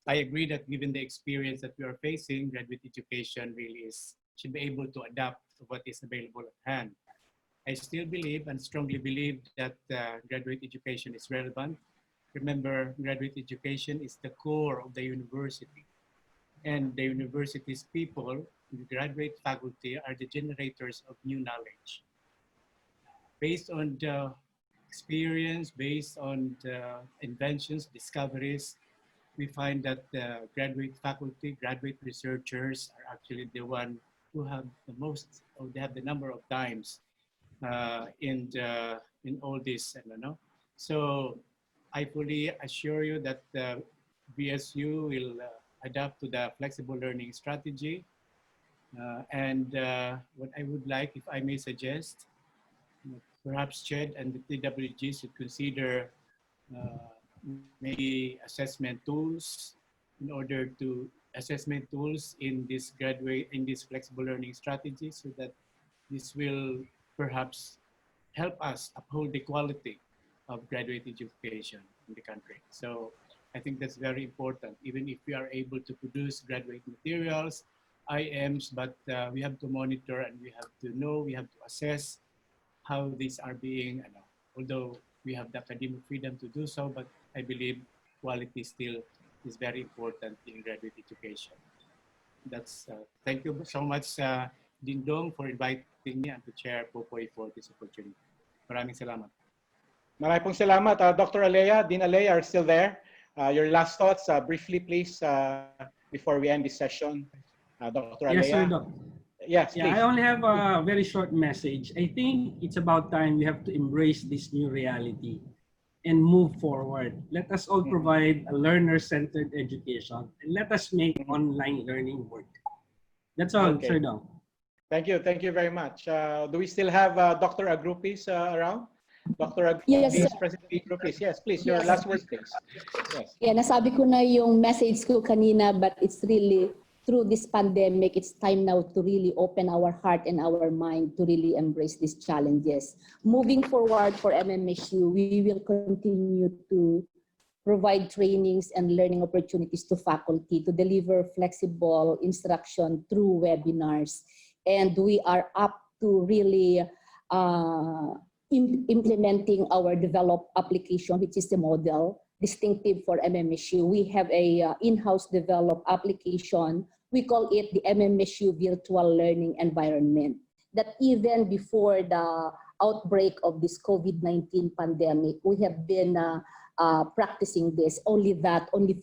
I agree that given the experience that we are facing, graduate education really should be able to adapt to what is available at hand. I still believe and strongly believe that graduate education is relevant. Remember, graduate education is the core of the university. And the university's people, the graduate faculty, are the generators of new knowledge. Based on the experience, based on the inventions, discoveries, we find that the graduate faculty, graduate researchers are actually the one who have the most, or they have the number of times in all this, So I fully assure you that the BSU will adapt to the flexible learning strategy. And what I would like, if I may suggest, perhaps CHED and the TWG should consider maybe assessment tools in this flexible learning strategy, so that this will perhaps help us uphold the quality of graduate education in the country. So I think that's very important, even if we are able to produce graduate materials, IMs, but we have to monitor and we have to know, we have to assess how these are being, although we have the academic freedom to do so, but I believe quality still is very important in graduate education. That's, thank you so much, Dingdong, for inviting me and to Chair Popoy for this opportunity. Maraming salamat. Maraming pong salamat. Dr. ALEA, Dean ALEA are still there. Your last thoughts, briefly, please, before we end this session. Dr. ALEA. Yes, sir, Doc. Yes, please. I only have a very short message. I think it's about time we have to embrace this new reality and move forward. Let us all provide a learner-centered education, and let us make online learning work. That's all, Sir Dong. Thank you very much. Do we still have Dr. AGRUPIS around? Dr. Yes, AGRUPIS, sir. President AGRUPIS. Yes, please, your last words, please. Yes. Yeah, nasabi ko na yung message ko kanina, but it's really, through this pandemic, it's time now to really open our heart and our mind to really embrace these challenges. Moving forward for MMSU, we will continue to provide trainings and learning opportunities to faculty to deliver flexible instruction through webinars. And we are up to really implementing our developed application, which is the model distinctive for MMSU. We have a in-house developed application. We call it the MMSU Virtual Learning Environment. That even before the outbreak of this COVID-19 pandemic, we have been practicing this. Only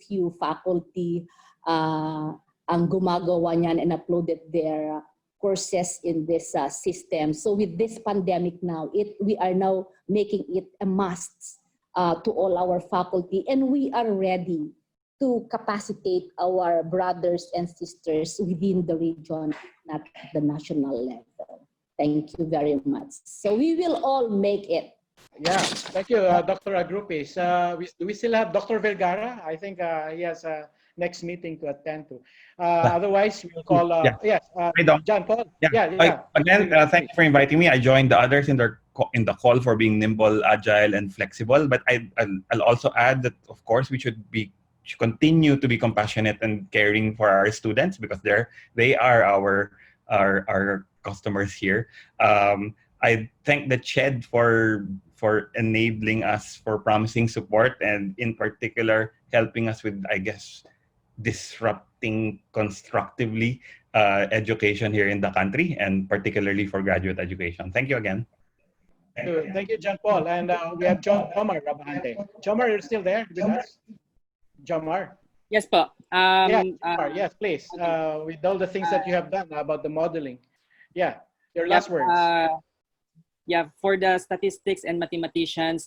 few faculty ang gumagawa niyan and uploaded their courses in this system. So with this pandemic now, we are now making it a must to all our faculty, and we are ready to capacitate our brothers and sisters within the region, not at the national level. Thank you very much. So we will all make it. Yeah, thank you, Dr. Agrupis. Do we still have Dr. Vergara? I think he has a next meeting to attend to. Otherwise, we'll call, Yeah. yes, Hi, Dom. John Paul. Yeah. Yeah. Again, thank you for inviting me. I joined the others in the call for being nimble, agile, and flexible. But I'll also add that, of course, we should continue to be compassionate and caring for our students, because they are our customers here. I thank the CHED for enabling us, for promising support, and in particular helping us with, I guess, disrupting constructively education here in the country, and particularly for graduate education. Thank you again. Thank you, John Paul. And we have JOMAR Rabahante. JOMAR, you're still there with us? JOMAR? Yes po. Yeah, JOMAR, yes, please. With all the things that you have done about the modeling. Yeah, your last words. Yeah, for the statistics and mathematicians,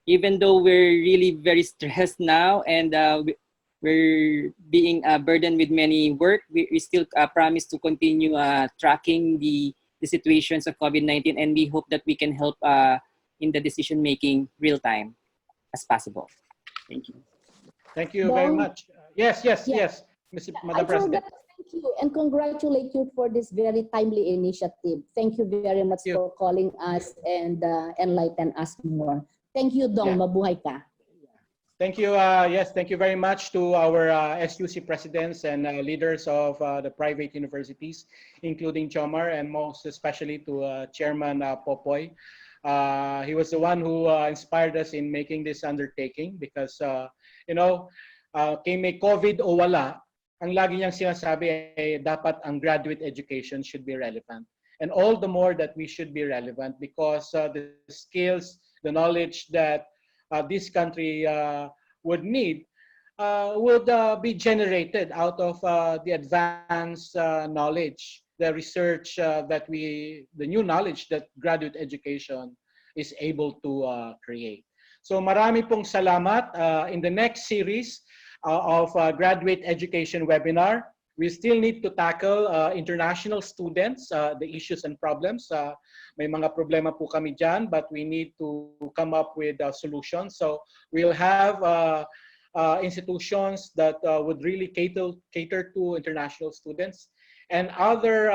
even though we're really very stressed now, and we're being burdened with many work, we still promise to continue tracking the situations of COVID-19, and we hope that we can help in the decision making real time as possible. Thank you. Thank you very much. Yes, Ms. Madam President. Thank you and congratulate you for this very timely initiative. Thank you very much for calling us and enlighten us more. Thank you, Dong. Mabuhay ka. Thank you. Yes, thank you very much to our SUC presidents and leaders of the private universities, including JOMAR, and most especially to Chairman Popoy. He was the one who inspired us in making this undertaking because, kay may COVID o wala, ang lagi niyang sinasabi ay dapat ang graduate education should be relevant. And all the more that we should be relevant because the skills, the knowledge that this country would need would be generated out of the advanced knowledge, the research the new knowledge that graduate education is able to create. So marami pong salamat. In the next series of graduate education webinar, we still need to tackle international students, the issues and problems. May mga problema po kami dyan, but we need to come up with solutions. So we'll have institutions that would really cater to international students and other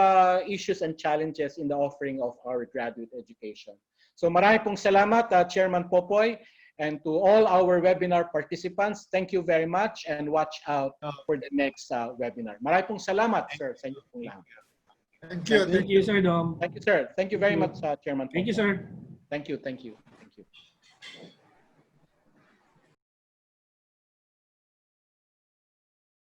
issues and challenges in the offering of our graduate education. So marami pong salamat, Chairman Popoy. And to all our webinar participants, thank you very much and watch out for the next webinar. Marami pong salamat, sir, sa inyo pong lahat. Thank you. Thank you, Sir Dom. Thank you, sir. Thank you very much, Chairman. Thank you, sir. Thank you.